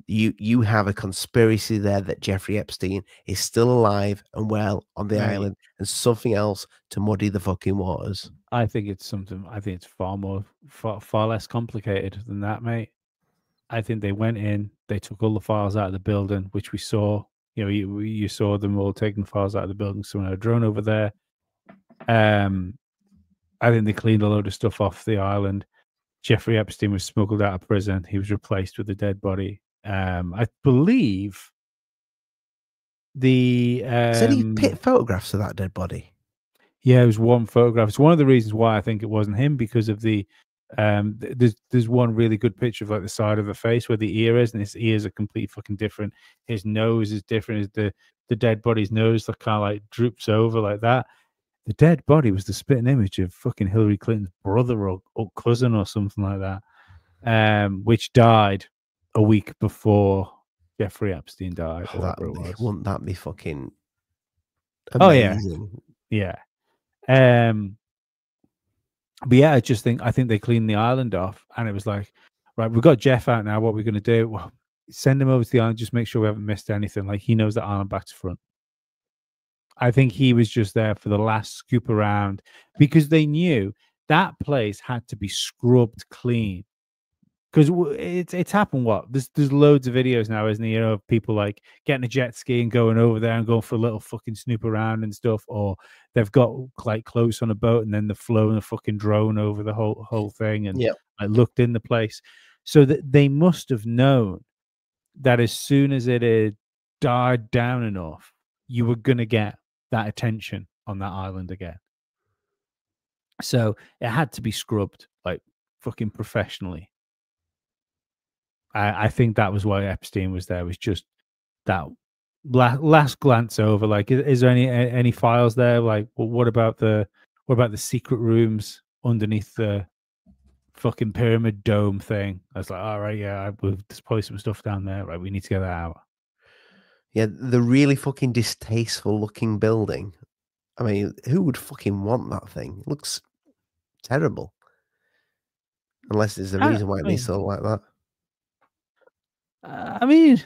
you have a conspiracy there that Jeffrey Epstein is still alive and well on the island, and something else to muddy the fucking waters. I think it's far less complicated than that, mate. I think they went in, they took all the files out of the building, which we saw. You know, you saw them all taking the files out of the building. Someone had a drone over there. I think they cleaned a load of stuff off the island. Jeffrey Epstein was smuggled out of prison. He was replaced with a dead body. I believe said he picked photographs of that dead body. Yeah, it was one photograph. It's one of the reasons why I think it wasn't him, because of the there's one really good picture of like the side of the face where the ear is, and his ears are completely fucking different. His nose is different. The dead body's nose that kind of like droops over like that. The dead body was the spitting image of fucking Hillary Clinton's brother or cousin or something like that, which died a week before Jeffrey Epstein died. Wouldn't that be fucking amazing? Oh yeah. But yeah, I think they cleaned the island off, and it was like, right, we've got Jeff out now. What are we going to do? Well, send him over to the island. Just make sure we haven't missed anything. Like, he knows the island back to front. I think he was just there for the last scoop around, because they knew that place had to be scrubbed clean. Because it's happened. There's loads of videos now, isn't there? You know, of people like getting a jet ski and going over there and going for a little fucking snoop around and stuff, or they've got like close on a boat and then they've flown a fucking drone over the whole thing and like looked in the place. So that they must have known that as soon as it had died down enough, you were gonna get that attention on that island again. So it had to be scrubbed like fucking professionally. I think that was why Epstein was there, was just that last glance over. Like, is there any files there? Like, well, what about the secret rooms underneath the fucking pyramid dome thing? I was like, all right, yeah, there's probably some stuff down there. Right, we need to get that out. Yeah, the really fucking distasteful looking building. I mean, who would fucking want that thing? It looks terrible. Unless there's a reason why it needs to look like that. I mean,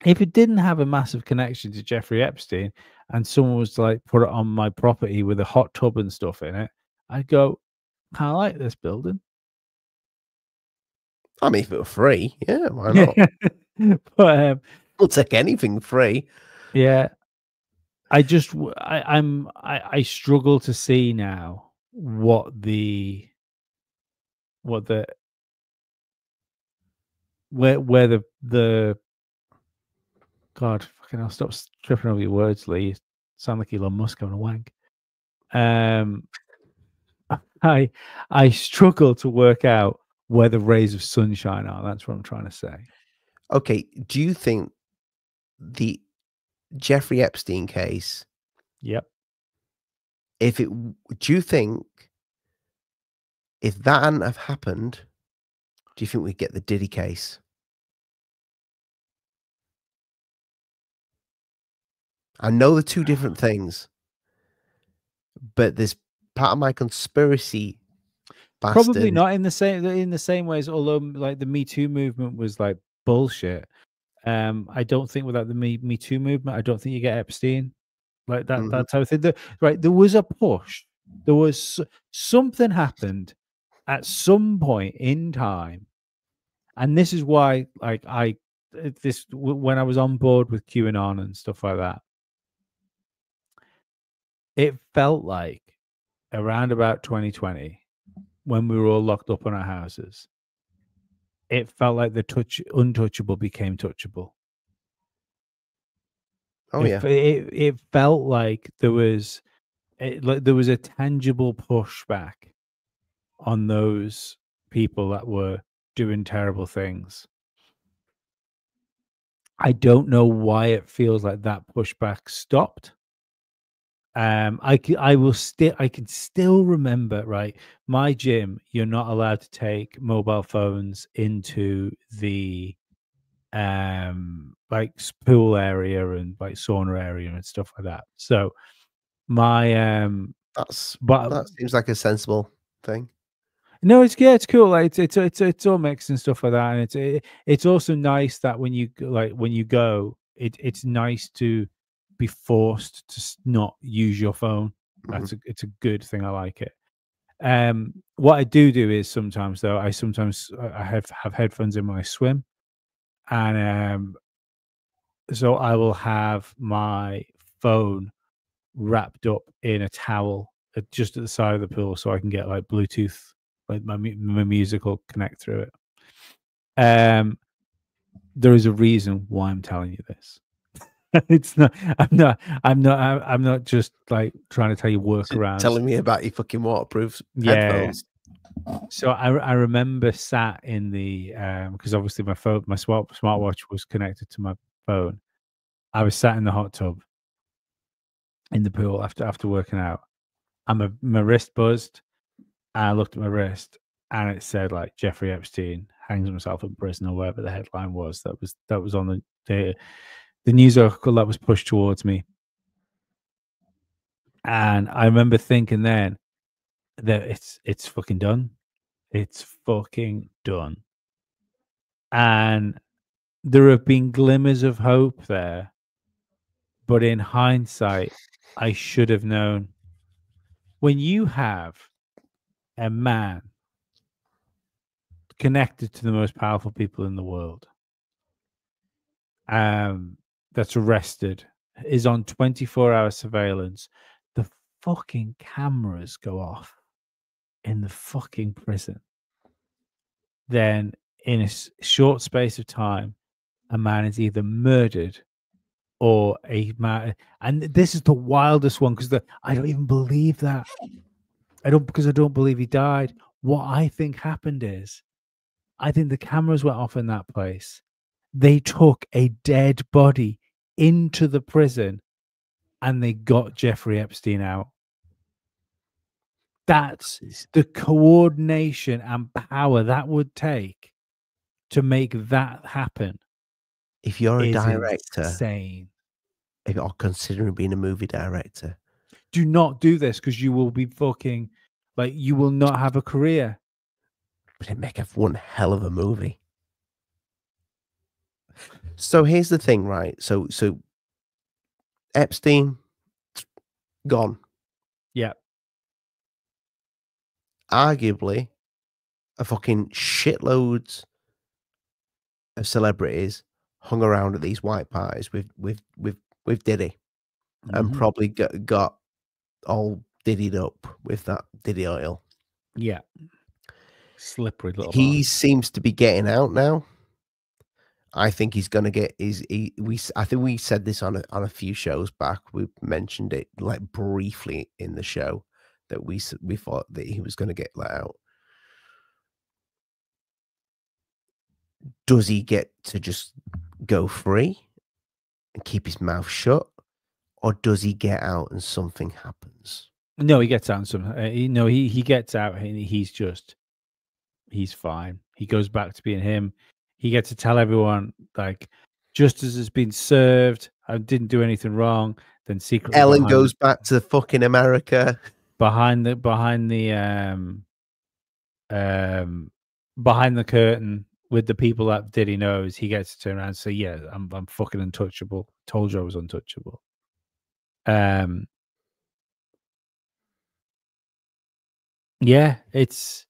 if it didn't have a massive connection to Jeffrey Epstein and someone was to like put it on my property with a hot tub and stuff in it, I'd go, kind of like this building. I mean, if it were free, yeah, why not? But we'll take anything free. Yeah, I struggle to see now where the God, fucking I'll stop tripping over your words, Lee. You sound like Elon Musk having a wank. I struggle to work out where the rays of sunshine are. That's what I'm trying to say. Okay, do you think the Jeffrey Epstein case? Yep. Do you think if that hadn't have happened, do you think we'd get the Diddy case? I know they're two different things, but there's part of my conspiracy. Probably not in the same ways. Although, like the Me Too movement was like bullshit. I don't think without the Me Too movement, I don't think you get Epstein like that. That type of thing. Right? There was a push. There was something happened at some point in time, and this is why, like, when I was on board with QAnon and stuff like that, it felt like around about 2020, when we were all locked up in our houses, it felt like the untouchable became touchable. Oh, yeah. It felt like there was a tangible pushback on those people that were doing terrible things. I don't know why it feels like that pushback stopped. I can still remember, right? My gym, you're not allowed to take mobile phones into the like pool area and like sauna area and stuff like that. So my that seems like a sensible thing. No, it's cool. Like it's all mixed and stuff like that, and it's also nice that when you go, it's nice to be forced to not use your phone. It's a good thing. I like it. What I do is sometimes though, I have headphones in when I swim, and so I will have my phone wrapped up in a towel just at the side of the pool, so I can get like Bluetooth. Like my music will connect through it. There is a reason why I'm telling you this. It's not. I'm not just like trying to tell you workarounds. Telling me about your fucking waterproof headphones. So I remember sat in the because obviously my smartwatch was connected to my phone. I was sat in the hot tub in the pool after working out. And my wrist buzzed. I looked at my wrist and it said like Jeffrey Epstein hangs himself in prison or whatever the headline was. That was on the news article that was pushed towards me. And I remember thinking then that it's fucking done. It's fucking done. And there have been glimmers of hope there. But in hindsight, I should have known. When you have a man connected to the most powerful people in the world, that's arrested, is on 24-hour surveillance, the fucking cameras go off in the fucking prison. Then in a short space of time, a man is either murdered or a man, and this is the wildest one because I don't even believe that. I don't believe he died. What I think happened is, I think the cameras went off in that place. They took a dead body into the prison and they got Jeffrey Epstein out. That's the coordination and power that would take to make that happen. If you're a director, insane. If you're considering being a movie director, do not do this because you will be fucking like you will not have a career. But it'd make one hell of a movie. So here's the thing, right? So Epstein gone. Yeah. Arguably, a fucking shitloads of celebrities hung around at these white parties with Diddy, and probably got all diddied up with that Diddy oil. Yeah. Slippery little He bastard. seems to be getting out now. I think he's going to get I think we said this on a few shows back. We mentioned it like briefly in the show that we thought that he was going to get let out. Does he get to just go free and keep his mouth shut, or does he get out and something happens? No, he gets out. He gets out and he's fine. He goes back to being him. He gets to tell everyone, like, justice has been served. I didn't do anything wrong. Then secretly, Ellen goes back to fucking America. Behind the curtain with the people that Diddy knows, he gets to turn around and say, "Yeah, I'm fucking untouchable. Told you I was untouchable." Yeah, it's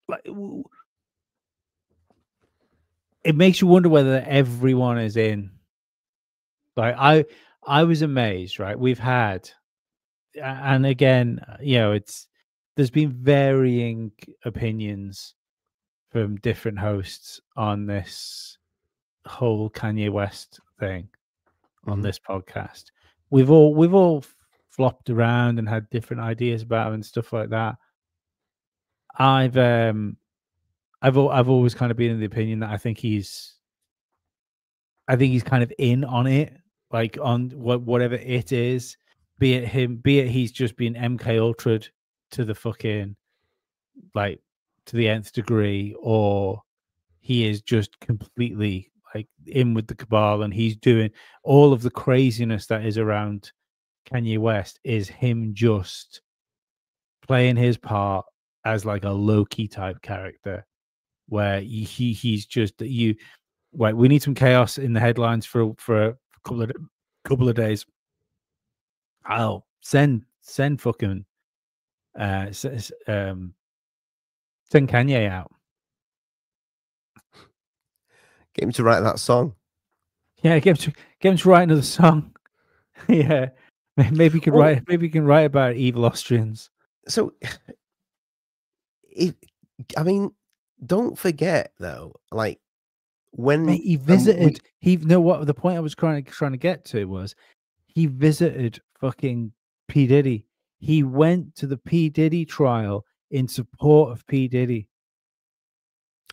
like it makes you wonder whether everyone is in. Like I was amazed, right? We've had, and again, there's been varying opinions from different hosts on this whole Kanye West thing on this podcast. We've all flopped around and had different ideas about him and stuff like that. I've always kind of been in the opinion that I think he's kind of in on it, like on whatever it is, be it he's just been MK Ultra'd to the fucking, like, to the nth degree, or he is just completely like in with the cabal and he's doing all of the craziness that is around Kanye West is him just playing his part as like a low-key type character where he's just we need some chaos in the headlines for a couple of days. I'll send fucking send Kanye out. Get him to write that song. Yeah, get him to write another song. Yeah, maybe he can write. Maybe he can write about evil Austrians. So, I mean, don't forget though, like when he visited. What the point I was trying to get to was, he visited fucking P. Diddy. He went to the P. Diddy trial in support of P. Diddy.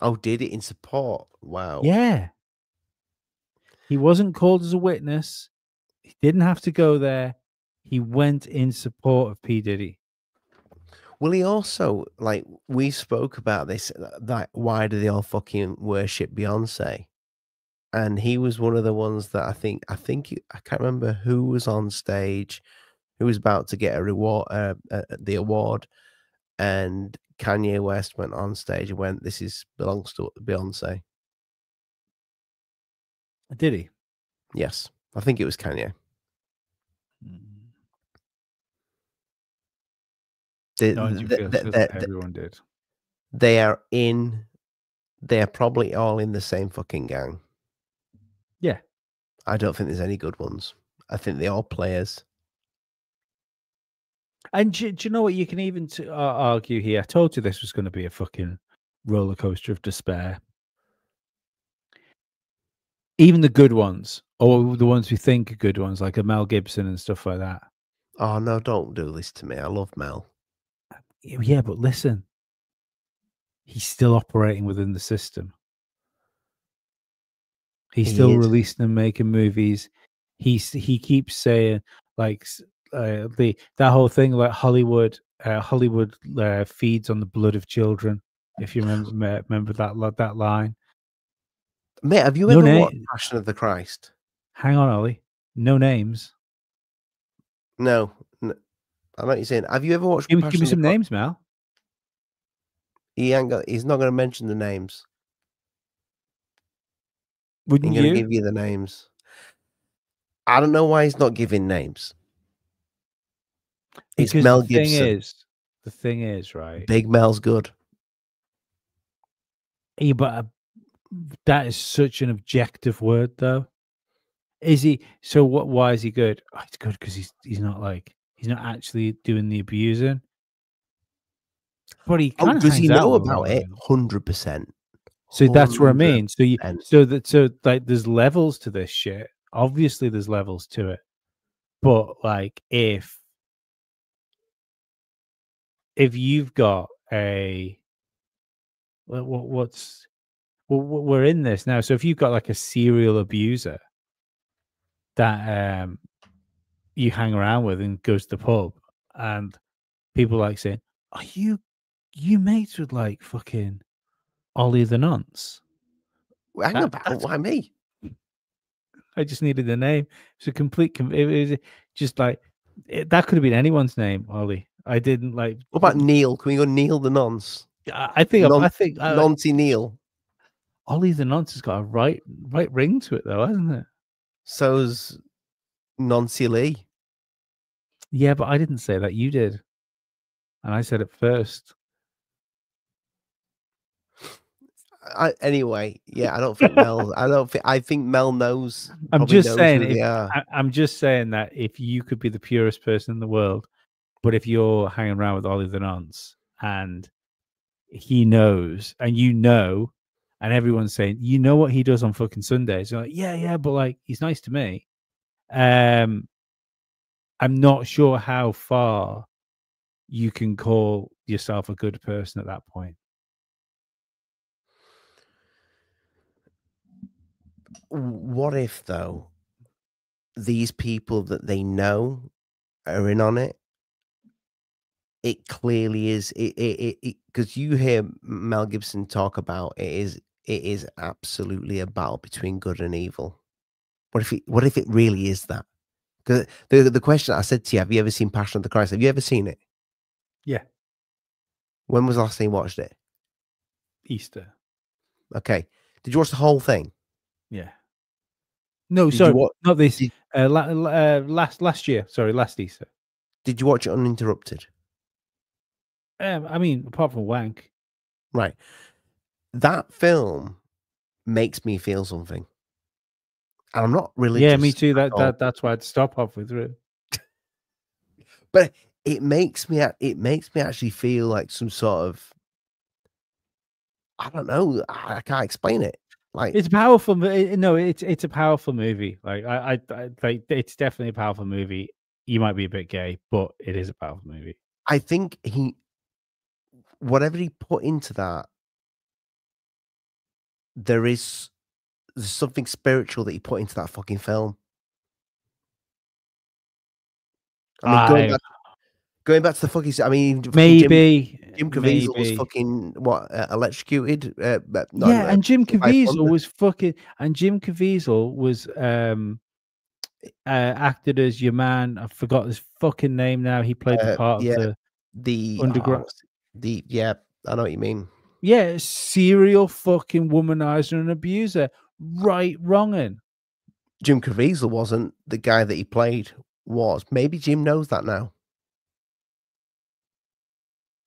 Oh, did it in support? Wow. Yeah. He wasn't called as a witness. He didn't have to go there. He went in support of P. Diddy. Well, he also, like, we spoke about this, like, why do they all fucking worship Beyonce? And he was one of the ones that I can't remember who was on stage, who was about to get a reward, the award, and Kanye West went on stage and went, "This belongs to Beyonce." Did he? Yes, I think it was Kanye. Everyone did. They are probably all in the same fucking gang. Yeah. I don't think there's any good ones. I think they're all players. And do you know what? You can even argue here. I told you this was going to be a fucking roller coaster of despair. Even the good ones, or the ones we think are good ones, like a Mel Gibson and stuff like that. Oh, no, don't do this to me. I love Mel. Yeah, but listen. He's still operating within the system. He's still releasing and making movies. He keeps saying, like, that whole thing like Hollywood feeds on the blood of children. If you remember that line. Mate, have you ever watched Passion of the Christ? Hang on, Ollie. No names. No. I know what you're saying. Have you ever watched? Give me some names, Mel. He's not going to mention the names. Wouldn't you? Going to give you the names. I don't know why he's not giving names. It's Mel Gibson. The thing is, right? Big Mel's good. Yeah, but that is such an objective word, though. Is he? So what? Why is he good? Oh, it's good because he's not actually doing the abusing. But he kind of does he hangs out know with about it? 100%. So that's what I mean. So like there's levels to this shit. Obviously, there's levels to it. But like if you've got a we're in this now. So if you've got like a serial abuser that you hang around with and goes to the pub, and people like saying, "Are you mates with like fucking Ollie the nonce?" Hang about, why me? I just needed a name. It's a complete. It was just like that could have been anyone's name, Ollie. I didn't like. What about Neil? Can we go Neil the nonce? I think Noncy Neil. Ollie the nonce has got a right ring to it, though, hasn't it? So's Noncy Lee. Yeah, but I didn't say that. You did, and I said it first. Anyway, yeah, I don't think Mel. I think Mel knows. I'm just saying. I'm just saying that if you could be the purest person in the world, but if you're hanging around with Ollie the nonce and he knows, and you know, and everyone's saying, you know what he does on fucking Sundays, you're like, yeah, but like he's nice to me. I'm not sure how far you can call yourself a good person at that point. What if, though, these people that they know are in on it? It clearly is. Because you hear Mel Gibson talk about it is absolutely a battle between good and evil. What if it really is that? Because the question I said to you, have you ever seen Passion of the Christ? Have you ever seen it? Yeah. When was the last time you watched it? Easter. Okay. Did you watch the whole thing? Yeah. No, sorry, not this. Last year. Sorry, last Easter. Did you watch it uninterrupted? I mean, apart from wank. Right. That film makes me feel something. And I'm not religious. Yeah, me too. That's why I'd stop halfway through. But it makes me actually feel like some sort of, I don't know. I can't explain it. Like it's powerful. No, it's a powerful movie. Like I like it's definitely a powerful movie. You might be a bit gay, but it is a powerful movie. I think whatever he put into that, there's something spiritual that he put into that fucking film. I mean, going back to the fucking. I mean, maybe Jim Caviezel was fucking electrocuted. And Jim Caviezel was fucking. And Jim Caviezel was acted as your man. I forgot his fucking name now. He played the part of the underground. I know what you mean. Yeah, serial fucking womanizer and abuser. Right, wronging. Jim Caviezel wasn't the guy that he played. Maybe Jim knows that now.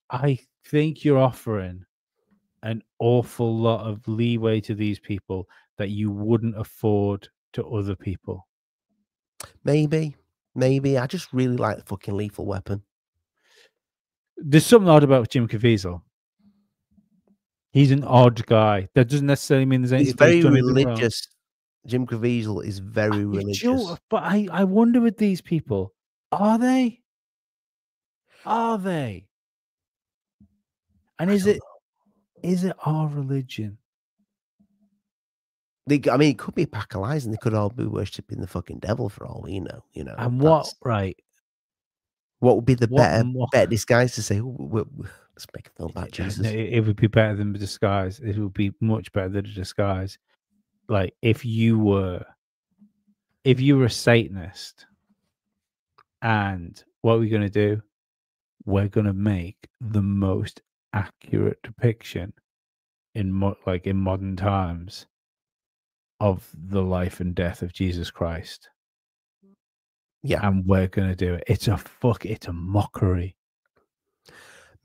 I think you're offering an awful lot of leeway to these people that you wouldn't afford to other people. Maybe. I just really like the fucking Lethal Weapon. There's something odd about Jim Caviezel. He's an odd guy. That doesn't necessarily mean there's anything. He's very religious. Jim Caviezel is very religious. Sure, but I wonder with these people, are they? Are they? And is it our religion? I mean, it could be a pack of lies, and they could all be worshipping the fucking devil for all we know. You know. And what would be the better disguise to say? Let's make a film about Jesus. It would be better than a disguise. It would be much better than a disguise. Like if you were a Satanist, and what we're going to do, we're going to make the most accurate depiction in modern times of the life and death of Jesus Christ. Yeah, and we're going to do it. It's a mockery.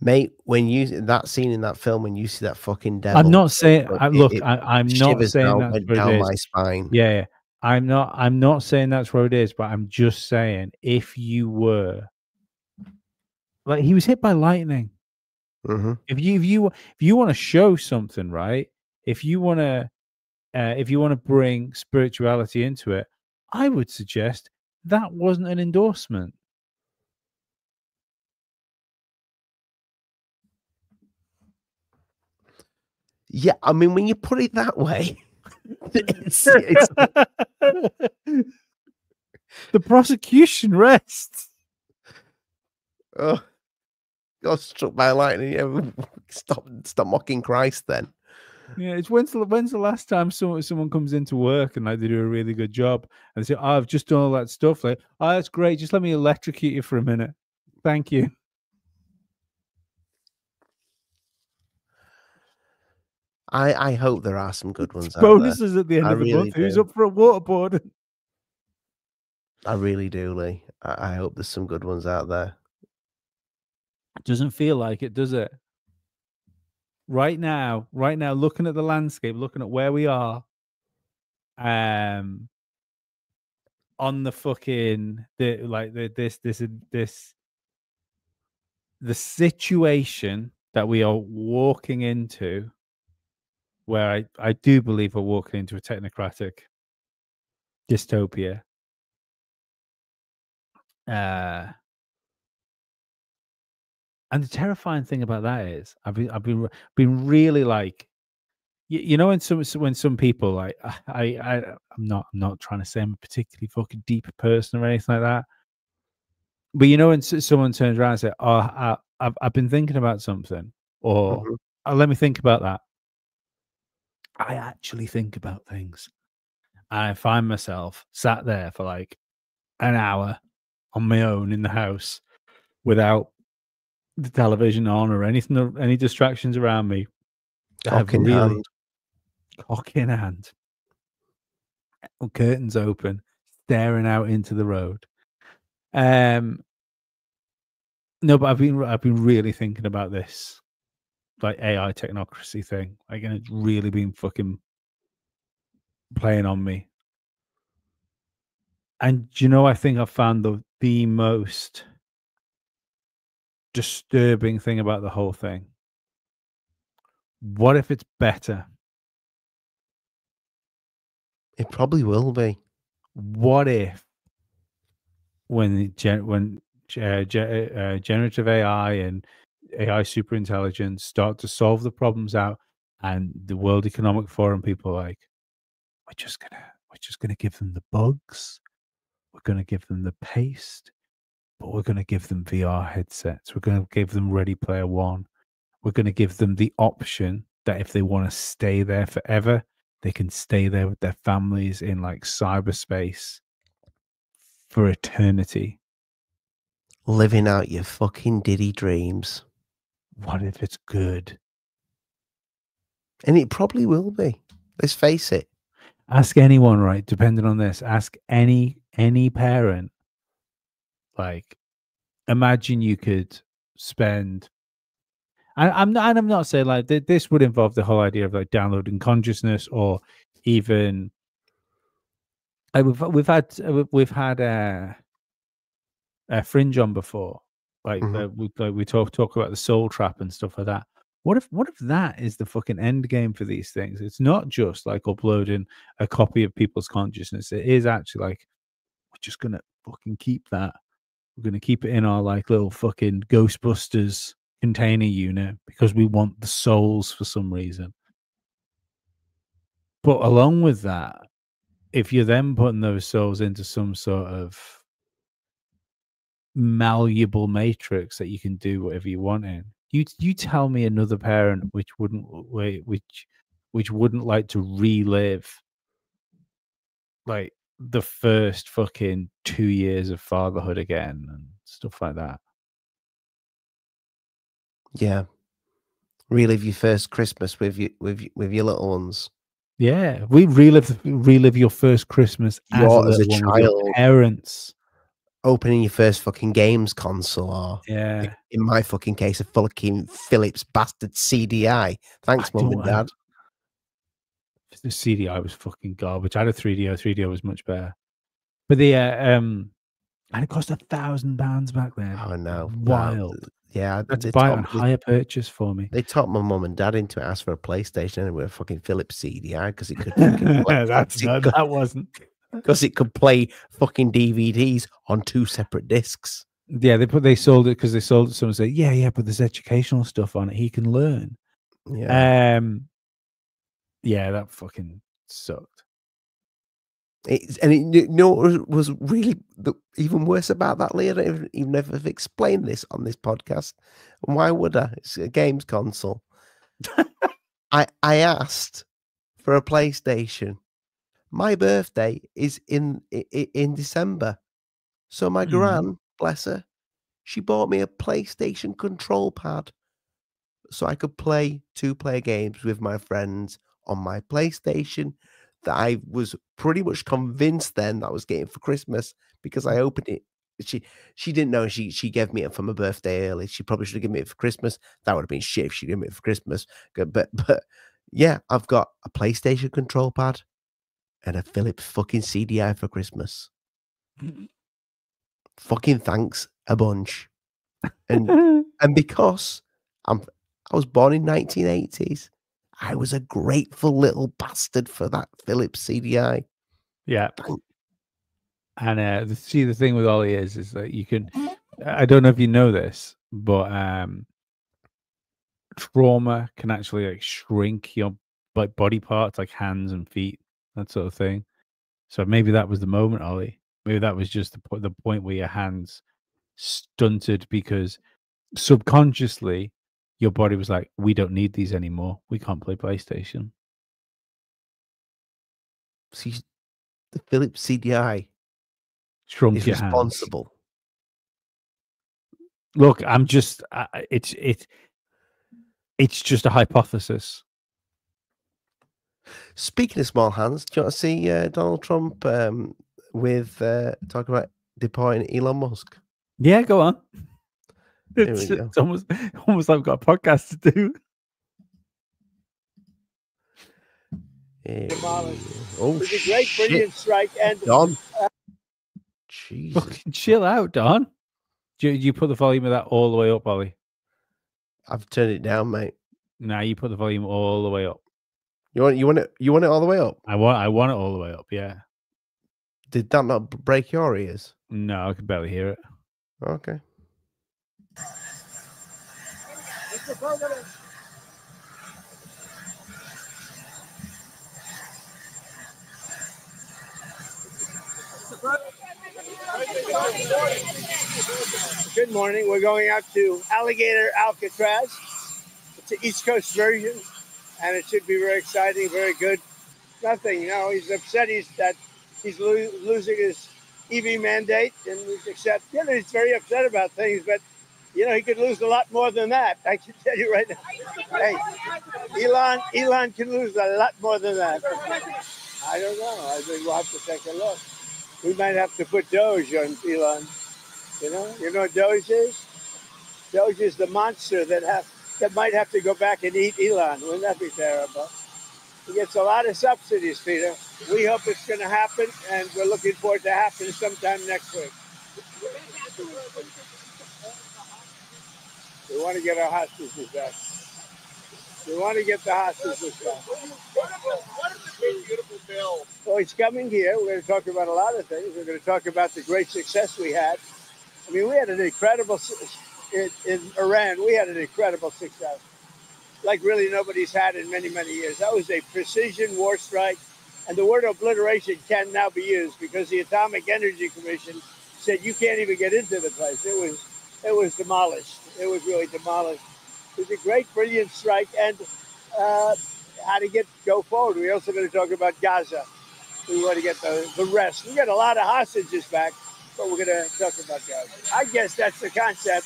Mate, when that scene in that film, when you see that fucking devil, I'm not saying. I'm not saying went down my spine. Yeah, I'm not saying that's where it is, but I'm just saying if you were like he was hit by lightning. If you want to show something, right? If you want to bring spirituality into it, I would suggest that wasn't an endorsement. Yeah, I mean, when you put it that way, it's the prosecution rests. Oh, got struck by lightning. Yeah, stop mocking Christ then. Yeah, it's when's the last time someone comes into work and like they do a really good job and they say, "Oh, I've just done all that stuff." Like, "Oh, that's great. Just let me electrocute you for a minute. Thank you." I hope there are some good ones. Bonuses at the end of the month. Who's up for a waterboard? I really do, Lee. I hope there's some good ones out there. It doesn't feel like it, does it? Right now, looking at the landscape, looking at where we are, on the fucking the situation that we are walking into, where I do believe we're walking into a technocratic dystopia. And the terrifying thing about that is I've been really like, you know, when some people like I'm not trying to say I'm a particularly fucking deep person or anything like that, but you know when someone turns around and says, "Oh, I've been thinking about something," or "Let me think about that." I actually think about things. I find myself sat there for like an hour on my own in the house without the television on or anything, any distractions around me. Cock in hand. Cock in hand. Curtains open, staring out into the road. No, but I've been really thinking about this, like AI technocracy thing. Like, and it's really been fucking playing on me. And you know, I think I found the most disturbing thing about the whole thing. What if it's better? It probably will be. What if when generative AI and AI superintelligence start to solve the problems out, and the World Economic Forum people are like, we're just gonna give them the bugs, we're gonna give them the paste, but we're gonna give them VR headsets, we're gonna give them Ready Player One, we're gonna give them the option that if they want to stay there forever, they can stay there with their families in like cyberspace for eternity. Living out your fucking Diddy dreams. What if it's good? And it probably will be. Let's face it. Ask anyone, right? Depending on this, ask any parent. Like, imagine you could spend. I'm not saying like this would involve the whole idea of like downloading consciousness, or even we've had a Fringe on before, like we talk about the soul trap and stuff like that. What if that is the fucking end game for these things? It's not just like uploading a copy of people's consciousness. It is actually like, we're just gonna fucking keep that. We're gonna keep it in our like little fucking Ghostbusters container unit because we want the souls for some reason. But along with that, if you're then putting those souls into some sort of malleable matrix that you can do whatever you want in, you tell me another parent which wouldn't like to relive like the first fucking 2 years of fatherhood again and stuff like that. Yeah, relive your first Christmas with your little ones. Yeah, we relive your first Christmas as a child, with your parents. Opening your first fucking games console, or yeah, in my fucking case, a fucking Philips bastard CDI. Thanks, Mum and Dad. the CDI was fucking garbage. I had a 3DO. 3DO was much better. But the and it cost £1,000 back then. Oh no, wild. Yeah, That's buy it on hire purchase for me. They taught my mum and dad into it, asked for a PlayStation and with a fucking Philips CDI because it could fucking play. That wasn't because it could play fucking DVDs on 2 separate discs. Yeah, they sold it because they sold it. Someone said, yeah, but there's educational stuff on it. He can learn. Yeah. Yeah, that fucking sucked. You know what was really even worse about that, Lee? I don't even know if I've explained this on this podcast. And why would I? It's a games console. I asked for a PlayStation. My birthday is in December. So my gran, bless her, she bought me a PlayStation control pad so I could play 2-player games with my friends on my PlayStation that I was pretty much convinced then that I was getting for Christmas because I opened it. She didn't know she gave me it for my birthday early. She probably should have given me it for Christmas. That would have been shit if she gave me it for Christmas. But yeah, I've got a PlayStation control pad and a Philips fucking CDI for Christmas. Fucking thanks a bunch. And because I was born in 1980s. I was a grateful little bastard for that Philips CDI. Yeah. And the thing with Ollie is that you can, I don't know if you know this, but trauma can actually like shrink your like body parts, like hands and feet, that sort of thing. So maybe that was the moment, Ollie. Maybe that was just the point where your hands stunted because subconsciously your body was like, we don't need these anymore. We can't play PlayStation. See, the Philips CDI shrunk is your responsible. Hands. Look, I'm just, it's just a hypothesis. Speaking of small hands, do you want to see Donald Trump with talking about deporting Elon Musk? Yeah, go on. It's almost like I've got a podcast to do. Oh, it was a great, brilliant strike. And Don, Jesus, fucking chill out, Don. Do you put the volume of that all the way up, Ollie? I've turned it down, mate. Nah, you put the volume all the way up. You want it all the way up? I want it all the way up. Yeah. Did that not break your ears? No, I could barely hear it. Okay. Mr. President. Good morning. We're going out to Alligator Alcatraz. It's an East Coast version, and it should be very exciting, very good. Nothing, he's upset that he's losing his EV mandate, and he's very upset about things, but he could lose a lot more than that. I can tell you right now. Hey, Elon can lose a lot more than that. I don't know. I think we'll have to take a look. We might have to put Doge on Elon. You know what Doge is? Doge is the monster that might have to go back and eat Elon. Wouldn't that be terrible? He gets a lot of subsidies, Peter. We hope it's going to happen, and we're looking forward to happening sometime next week. We want to get our hostages back. We want to get the hostages back. What is the big, beautiful bill? Well, he's coming here. We're going to talk about a lot of things. We're going to talk about the great success we had. I mean, we had an incredible, in Iran, we had an incredible success. Like really nobody's had in many, many years. That was a precision war strike. And the word obliteration can now be used because the Atomic Energy Commission said you can't even get into the place. It was demolished. It was really demolished. It was a great, brilliant strike. And how to go forward. We're also going to talk about Gaza. We want to get the rest. We got a lot of hostages back, but we're going to talk about Gaza. I guess that's the concept.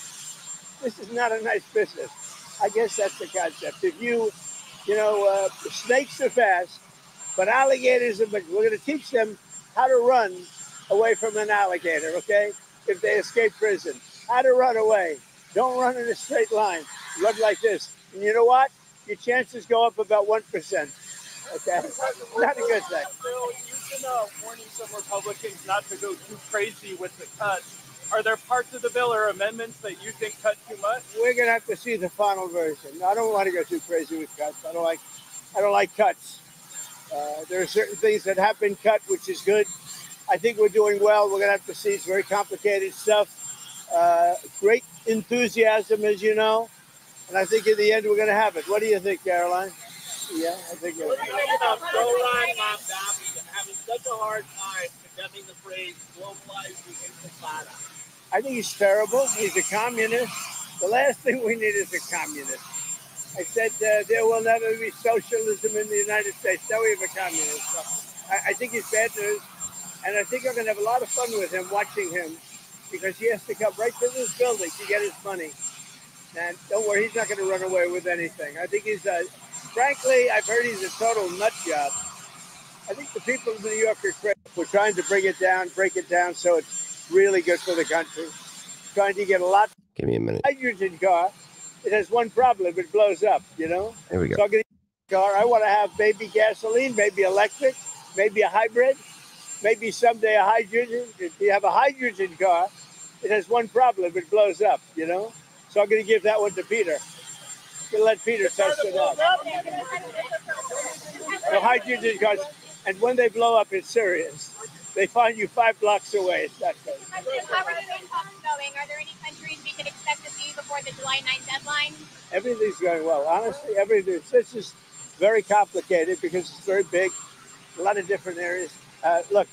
This is not a nice business. I guess that's the concept. If snakes are fast, but alligators are, we're going to teach them how to run away from an alligator, okay? If they escape prison, how to run away. Don't run in a straight line. Run like this. And you know what? Your chances go up about 1%. Okay, not a good thing. Bill, you've been warning some Republicans not to go too crazy with the cuts. Are there parts of the bill or amendments that you think cut too much? We're going to have to see the final version. I don't want to go too crazy with cuts. I don't like cuts. There are certain things that have been cut, which is good. I think we're doing well. We're going to have to see. It's very complicated stuff. Great enthusiasm, as you know. And I think in the end, we're going to have it. What do you think, Caroline? Yeah, I think What do you think about Roland Mamdani having such a hard time condemning the phrase globalized intifada? I think he's terrible. He's a communist. The last thing we need is a communist. I said there will never be socialism in the United States. Now we have a communist. So I think he's bad news. And I think I'm going to have a lot of fun with him, watching him, because he has to come right to this building to get his money. And don't worry, he's not going to run away with anything. I think he's, frankly, I've heard he's a total nut job. I think the people of New York are crazy. We're trying to break it down so it's really good for the country. Trying to get a lot. Give me a minute. Hydrogen car. It has one problem. It blows up, you know? There we go. So I'm going to get a car. I want to have maybe gasoline, maybe electric, maybe a hybrid, maybe someday a hydrogen. If you have a hydrogen car, it has one problem. It blows up, you know? So I'm going to give that one to Peter. I'm going to let Peter test it out. The hydrogen cars, and when they blow up, it's serious. They find you 5 blocks away. It's not good. How are the talks going? Are there any countries we could expect to see before the July 9th deadline? Everything's going well. Honestly, everything. This is very complicated because it's very big, a lot of different areas. Look,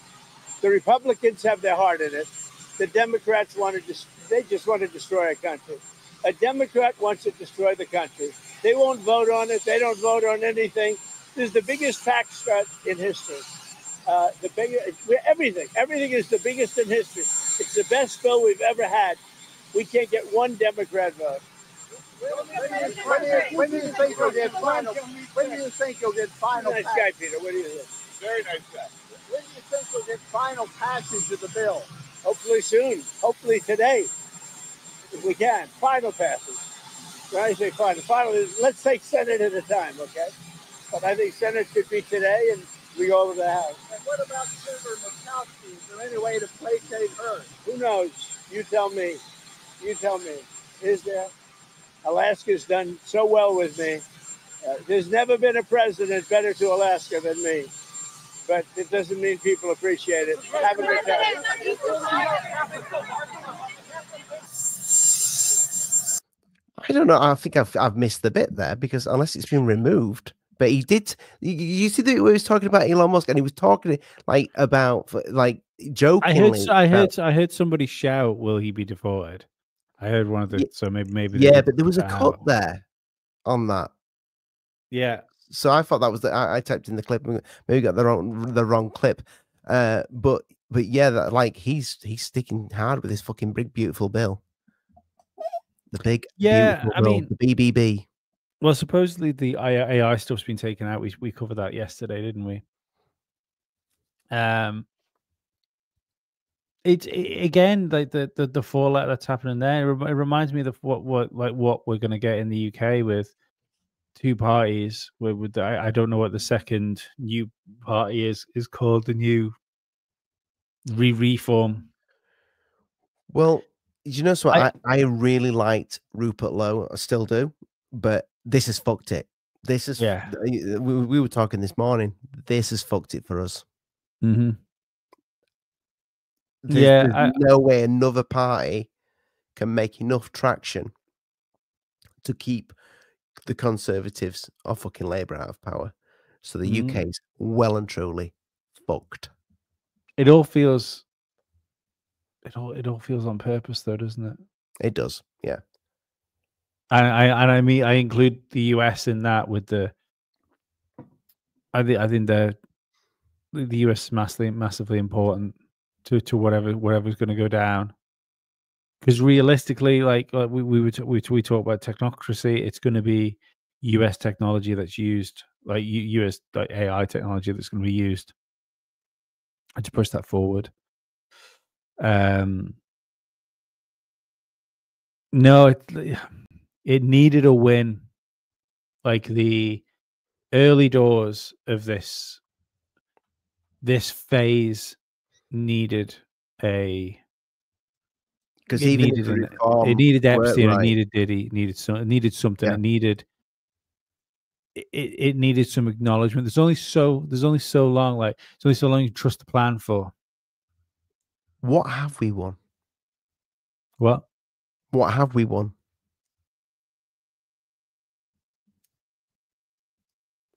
the Republicans have their heart in it. The Democrats they just want to destroy our country. A Democrat wants to destroy the country. They won't vote on it. They don't vote on anything. This is the biggest tax cut in history. Everything is the biggest in history. It's the best bill we've ever had. We can't get one Democrat vote. When do you think you'll get final? When do you think you'll get final? Nice guy, Peter. What do you think? Very nice guy. When do you think you'll get final passage of the bill? Hopefully soon. Hopefully today, if we can. Final passage. When I say final is, let's take Senate at a time, okay? But I think Senate should be today, and we go over the House. And what about Senator Murkowski? Is there any way to placate her? Who knows? You tell me. You tell me. Is there? Alaska's done so well with me. There's never been a president better to Alaska than me. But it doesn't mean people appreciate it. Have a good day. I don't know. I think I've missed the bit there because unless it's been removed. But he did. You see that he was talking about Elon Musk, and he was talking like about like jokingly. I heard somebody shout, "Will he be deported?" I heard one of the. So maybe. Yeah, but there was a cut there on that. Yeah. So I thought that was I typed in the clip. Maybe got the wrong clip. But yeah, that like he's sticking hard with his fucking big beautiful bill. The big yeah. I bill, mean the BBB. Well, supposedly the AI stuff's been taken out. We covered that yesterday, didn't we? It's again like the fallout that's happening there. It reminds me of what we're going to get in the UK with two parties. With I don't know what the second new party is called. The new reform. Well, you know, so I really liked Rupert Lowe. I still do, but this has fucked it. This is we were talking this morning. This has fucked it for us. Mm-hmm. There's no way another party can make enough traction to keep the Conservatives or fucking Labour out of power. So the UK's well and truly fucked. It all feels on purpose, though, doesn't it? It does, yeah. And I mean, I include the US in that with the. I think the US is massively important to whatever's going to go down. Because realistically, like we talk about technocracy, it's going to be US technology that's used, like US like AI technology that's going to be used, and to push that forward. No, it needed a win, like the early doors of this phase needed a because even if it needed Epstein, right. it needed Diddy, it needed something, Yeah. it needed some acknowledgement. There's only so long, like it's only so long you trust the plan for. What have we won? What have we won?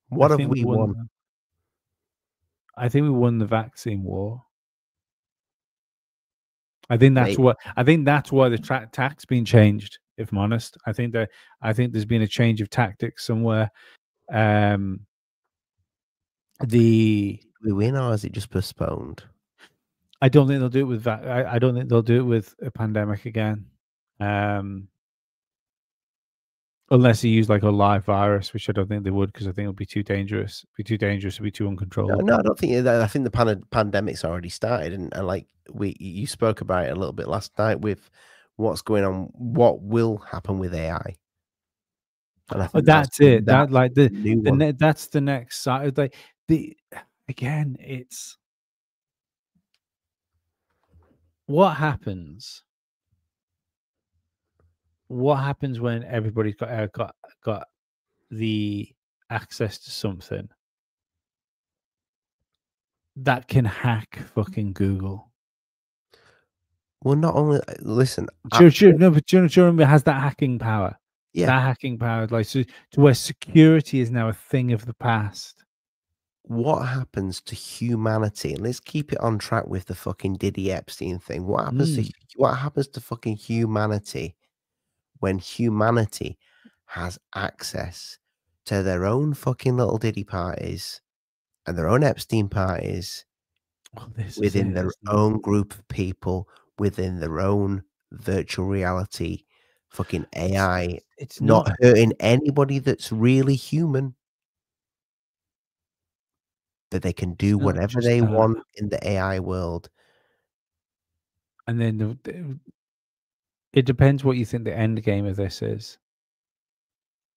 What have we won? I think we won the vaccine war. I think that's why the tack's been changed. If I'm honest, I think there's been a change of tactics somewhere. We win, or is it just postponed? I don't think they'll do it with that. I don't think they'll do it with a pandemic again, unless you use like a live virus, which I don't think they would, because I think it'll be too dangerous. It'll be too uncontrollable. No, I don't think that. I think the pandemic's already started, and like you spoke about it a little bit last night with what's going on, what will happen with AI. And I think that's it. That's that's the next side. Like again, it's what happens. What happens when everybody's got the access to something that can hack fucking Google? Well, not only listen. Do you remember it has that hacking power? Yeah, that hacking power, like to where security is now a thing of the past. What happens to humanity? And let's keep it on track with the fucking Diddy Epstein thing. What happens to fucking humanity when humanity has access to their own fucking little Diddy parties and their own Epstein parties within their own group of people, within their own virtual reality, fucking AI? It's not hurting anybody that's really human. That they can do whatever they want in the AI world. And then it depends what you think the end game of this is.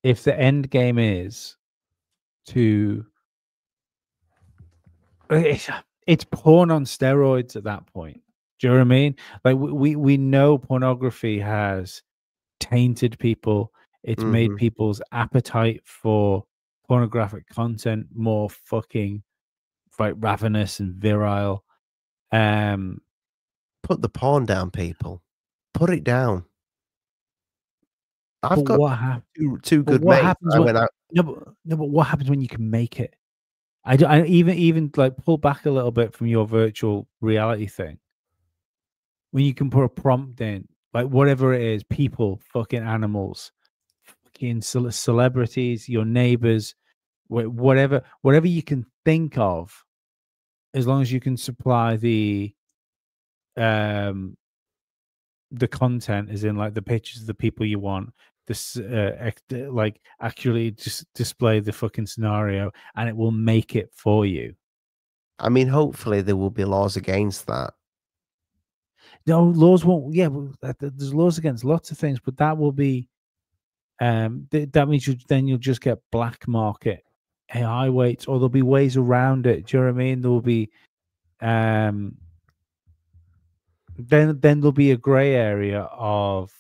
If the end game is to it's porn on steroids at that point. Do you know what I mean? Like we know pornography has tainted people. It's made people's appetite for pornographic content more fucking like ravenous and virile. Put the porn down, people. Put it down. I've got two good mates. No, but what happens when you can make it? I even like pull back a little bit from your virtual reality thing. When you can put a prompt in, like whatever it is, people, fucking animals, fucking celebrities, your neighbors, whatever you can think of, as long as you can supply the content, as in like the pictures of the people you want, this like accurately just display the fucking scenario, and it will make it for you. I mean, hopefully there will be laws against that. No, laws won't. Yeah, there's laws against lots of things, but that will be that means you'll just get black market AI weights, or there'll be ways around it. Do you know what I mean? There will be then there'll be a gray area of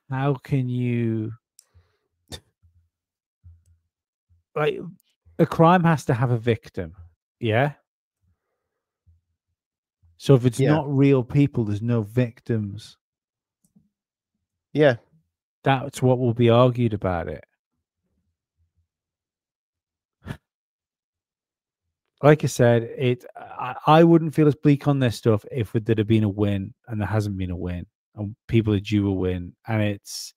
how can you, like, a crime has to have a victim, yeah? So if it's not real people, there's no victims. Yeah. That's what will be argued about it. Like I said, I wouldn't feel as bleak on this stuff if there'd have been a win, and there hasn't been a win, and people are due a win. And it's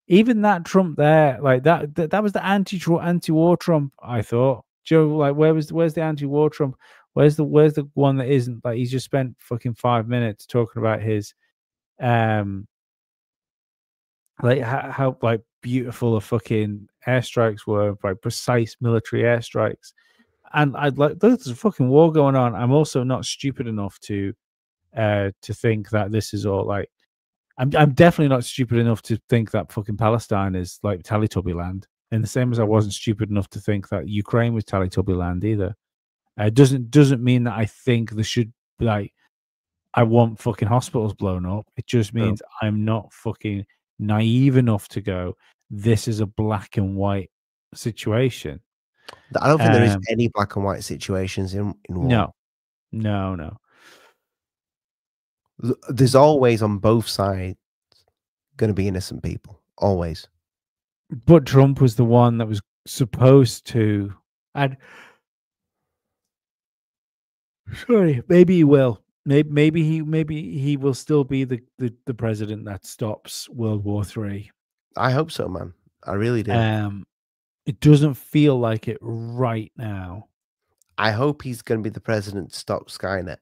even that Trump there, like that was the anti-war Trump, I thought. Joe, like where's the anti-war Trump? Where's the one that isn't? Like, he's just spent fucking 5 minutes talking about his like how like beautiful the fucking airstrikes were, like precise military airstrikes. And I'd like, there's a fucking war going on. I'm also not stupid enough to think that this is all like, I'm definitely not stupid enough to think that fucking Palestine is like Teletubby land. And the same as I wasn't stupid enough to think that Ukraine was Teletubby land either. It doesn't mean that I think there should be like I want fucking hospitals blown up. It just means I'm not fucking naive enough to go, this is a black and white situation. I don't think there is any black and white situations in war. No. There's always on both sides going to be innocent people. Always. But Trump was the one that was supposed to. Sorry, maybe he will. Maybe he will still be the president that stops World War III. I hope so, man. I really do. It doesn't feel like it right now. I hope he's going to be the president to stop Skynet.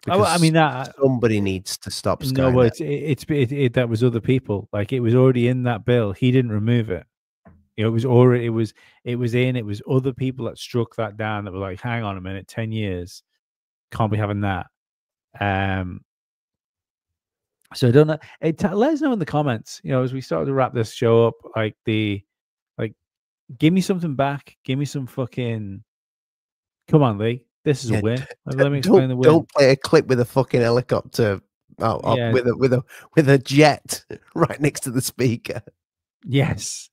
Because I mean, that somebody needs to stop Skynet. No, but it that was other people. Like, it was already in that bill. He didn't remove it. You know, it was already it was other people that struck that down that were like, hang on a minute, 10 years, can't be having that. So I don't know. Let us know in the comments, you know, as we start to wrap this show up, like give me something back. Give me some fucking. Come on, Lee. This is a win. Let me explain the win. Don't play a clip with a fucking helicopter with a jet right next to the speaker. Yes.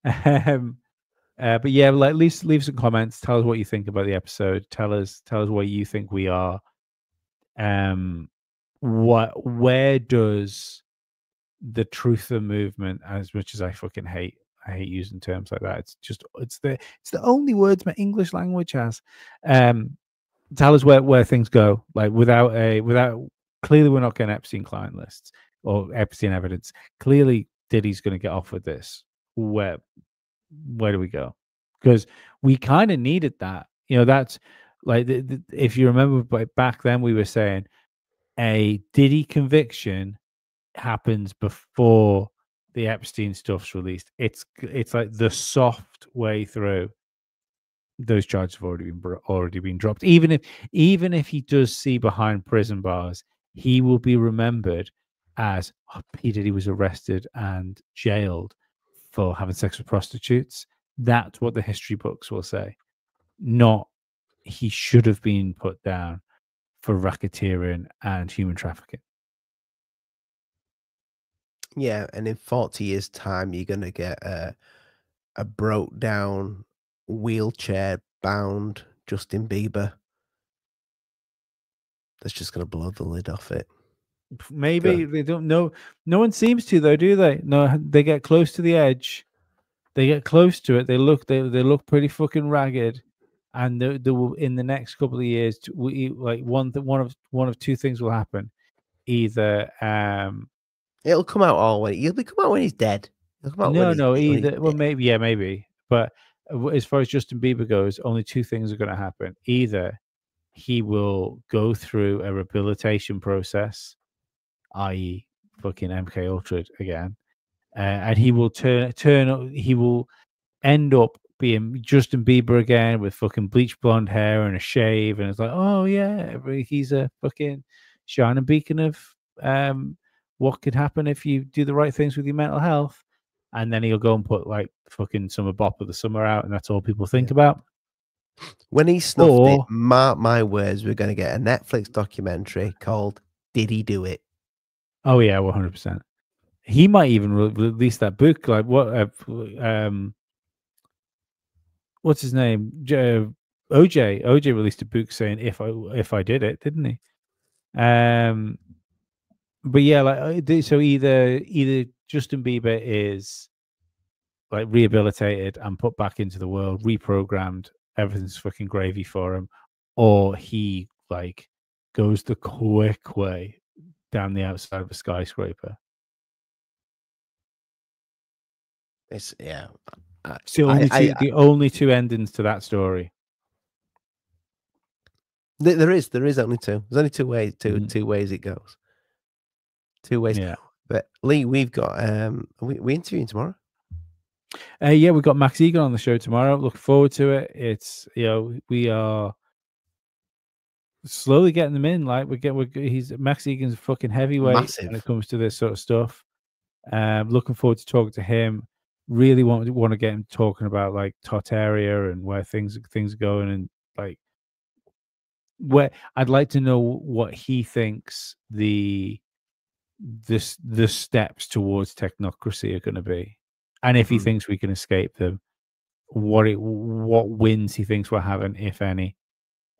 But yeah, like, at least leave some comments. Tell us what you think about the episode. Tell us where you think we are. Where does the truther movement, as much as I fucking hate using terms like that, it's the only words my English language has. Tell us where things go. Like, without clearly we're not getting Epstein client lists or Epstein evidence. Clearly Diddy's going to get off with this. Where do we go? Because we kind of needed that. You know, that's like if you remember back then, we were saying a Diddy conviction happens before the Epstein stuff's released. It's like the soft way through. Those charges have already been dropped. Even if he does see behind prison bars, he will be remembered as P. Diddy was arrested and jailed for having sex with prostitutes. That's what the history books will say. Not he should have been put down for racketeering and human trafficking. Yeah, and in 40 years' time, you're going to get a broke down, wheelchair bound Justin Bieber that's just going to blow the lid off it. Maybe they don't know. No one seems to, though, do they? No, they get close to the edge. They get close to it. They look pretty fucking ragged, and there will, in the next couple of years, like one of two things will happen. Either it'll come out all when he'll come out when he's dead. Maybe. But as far as Justin Bieber goes, only two things are going to happen. Either he will go through a rehabilitation process, i.e., fucking MK Ultra again, and he will he will end up being Justin Bieber again with fucking bleach blonde hair and a shave, and it's like, oh yeah, he's a fucking shining beacon of what could happen if you do the right things with your mental health. And then he'll go and put like fucking Summer Bop of the Summer out, and that's all people think about. When he snuffed it, mark my words, we're going to get a Netflix documentary called "Did He Do It?" Oh yeah, 100%. He might even release that book. Like what's his name? OJ. OJ released a book saying if I did it, didn't he? But yeah, like so either Justin Bieber is like rehabilitated and put back into the world, reprogrammed, everything's fucking gravy for him, or he like goes the quick way down the outside of a skyscraper. It's the only two endings to that story. There is only two. There's only two ways. Two ways it goes. Two ways. Yeah. But Lee, we've got we interviewing tomorrow. Yeah, we've got Max Egan on the show tomorrow. Look forward to it. It's, you know, we are slowly getting them in. Like he's Max Egan's a fucking heavyweight when it comes to this sort of stuff. Looking forward to talking to him. Really want to get him talking about like Tartaria and where things are going, and like where I'd like to know what he thinks the steps towards technocracy are going to be, and if he thinks we can escape them, what wins he thinks we're having, if any.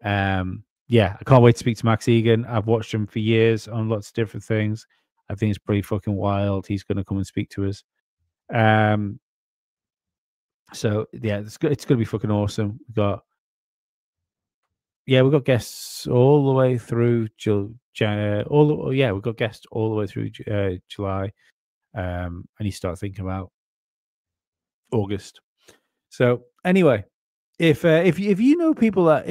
Yeah, I can't wait to speak to Max Egan. I've watched him for years on lots of different things. I think it's pretty fucking wild. He's going to come and speak to us. So yeah, it's going to be fucking awesome. We've got guests all the way through we've got guests all the way through July, and you start thinking about August. So anyway, if you know people that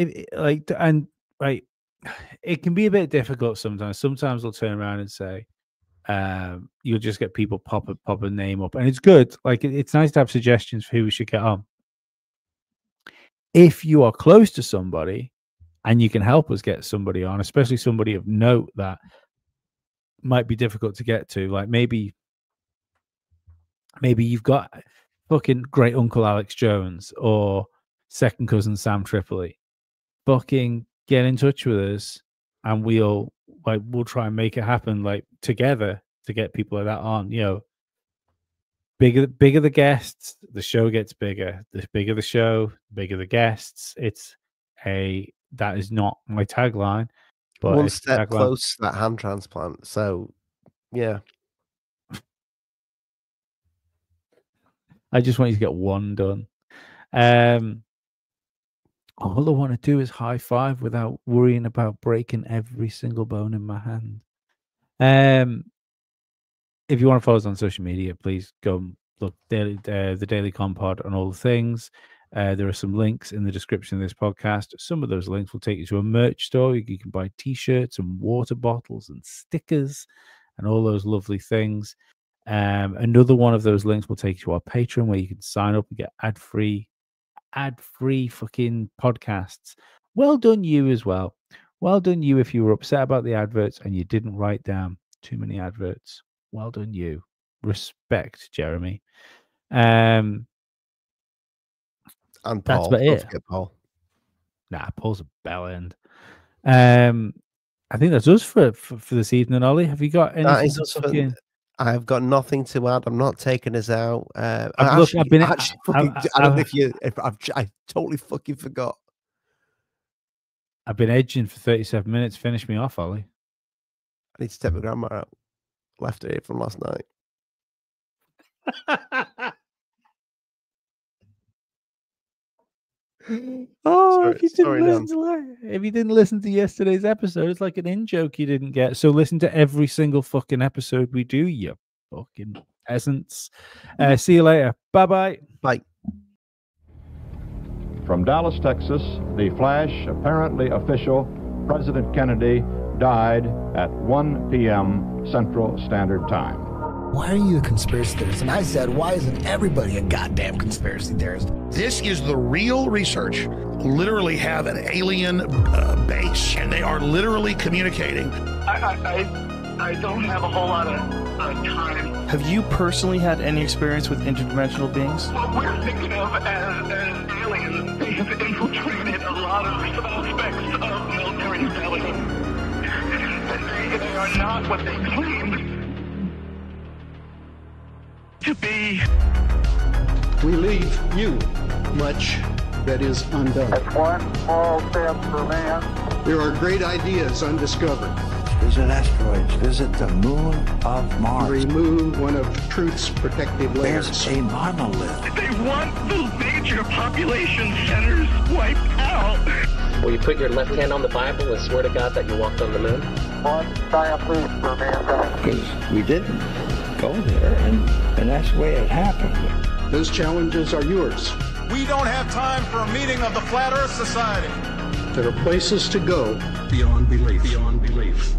it can be a bit difficult sometimes. Sometimes they'll turn around and say, you'll just get people pop a name up, and it's good. Like it's nice to have suggestions for who we should get on. If you are close to somebody and you can help us get somebody on, especially somebody of note that might be difficult to get to, like maybe you've got fucking great uncle Alex Jones or second cousin Sam Tripoli, fucking get in touch with us, and we'll try and make it happen, like together, to get people like that on. You know, bigger the guests, the show gets bigger. The bigger the show, the bigger the guests. That is not my tagline, but one step close to that hand transplant. So yeah, I just want you to get one done. All I want to do is high five without worrying about breaking every single bone in my hand. If you want to follow us on social media, please go look the Daily Compod on all the things. There are some links in the description of this podcast. Some of those links will take you to a merch store. You can buy t-shirts and water bottles and stickers and all those lovely things. Another one of those links will take you to our Patreon, where you can sign up and get ad-free fucking podcasts. Well done you as well. Well done you if you were upset about the adverts and you didn't write down too many adverts. Well done you. Respect, Jeremy. And Paul. That's about it. Paul. Nah, Paul's a bell end. I think that's us for this evening, Ollie. Have you got anything? I've got nothing to add. I'm not taking us out. I totally fucking forgot. I've been edging for 37 minutes. Finish me off, Ollie. I need to take my grandma out. Left her here from last night. If you didn't listen to yesterday's episode, it's like an in-joke you didn't get. So listen to every single fucking episode we do, you fucking peasants. See you later. Bye-bye. Bye. From Dallas, Texas, the flash, apparently official, President Kennedy died at 1 p.m. Central Standard Time. Why are you a conspiracy theorist? And I said, why isn't everybody a goddamn conspiracy theorist? This is the real research. Literally have an alien base, and they are literally communicating. I don't have a whole lot of time. Have you personally had any experience with interdimensional beings? What we're thinking of as aliens, they have infiltrated a lot of aspects of military intelligence. And they are not what they claim to be. We leave you much that is undone. That's one small step for man. There are great ideas undiscovered. Visit asteroids. Visit the moon of Mars. Remove one of truth's protective layers. There's a monolith. They want those major population centers wiped out. Will you put your left hand on the Bible and swear to God that you walked on the moon? One giant leap for mankind. Because we didn't go there, and that's the way it happened. Those challenges are yours. We don't have time for a meeting of the Flat Earth Society. There are places to go beyond belief. Beyond belief.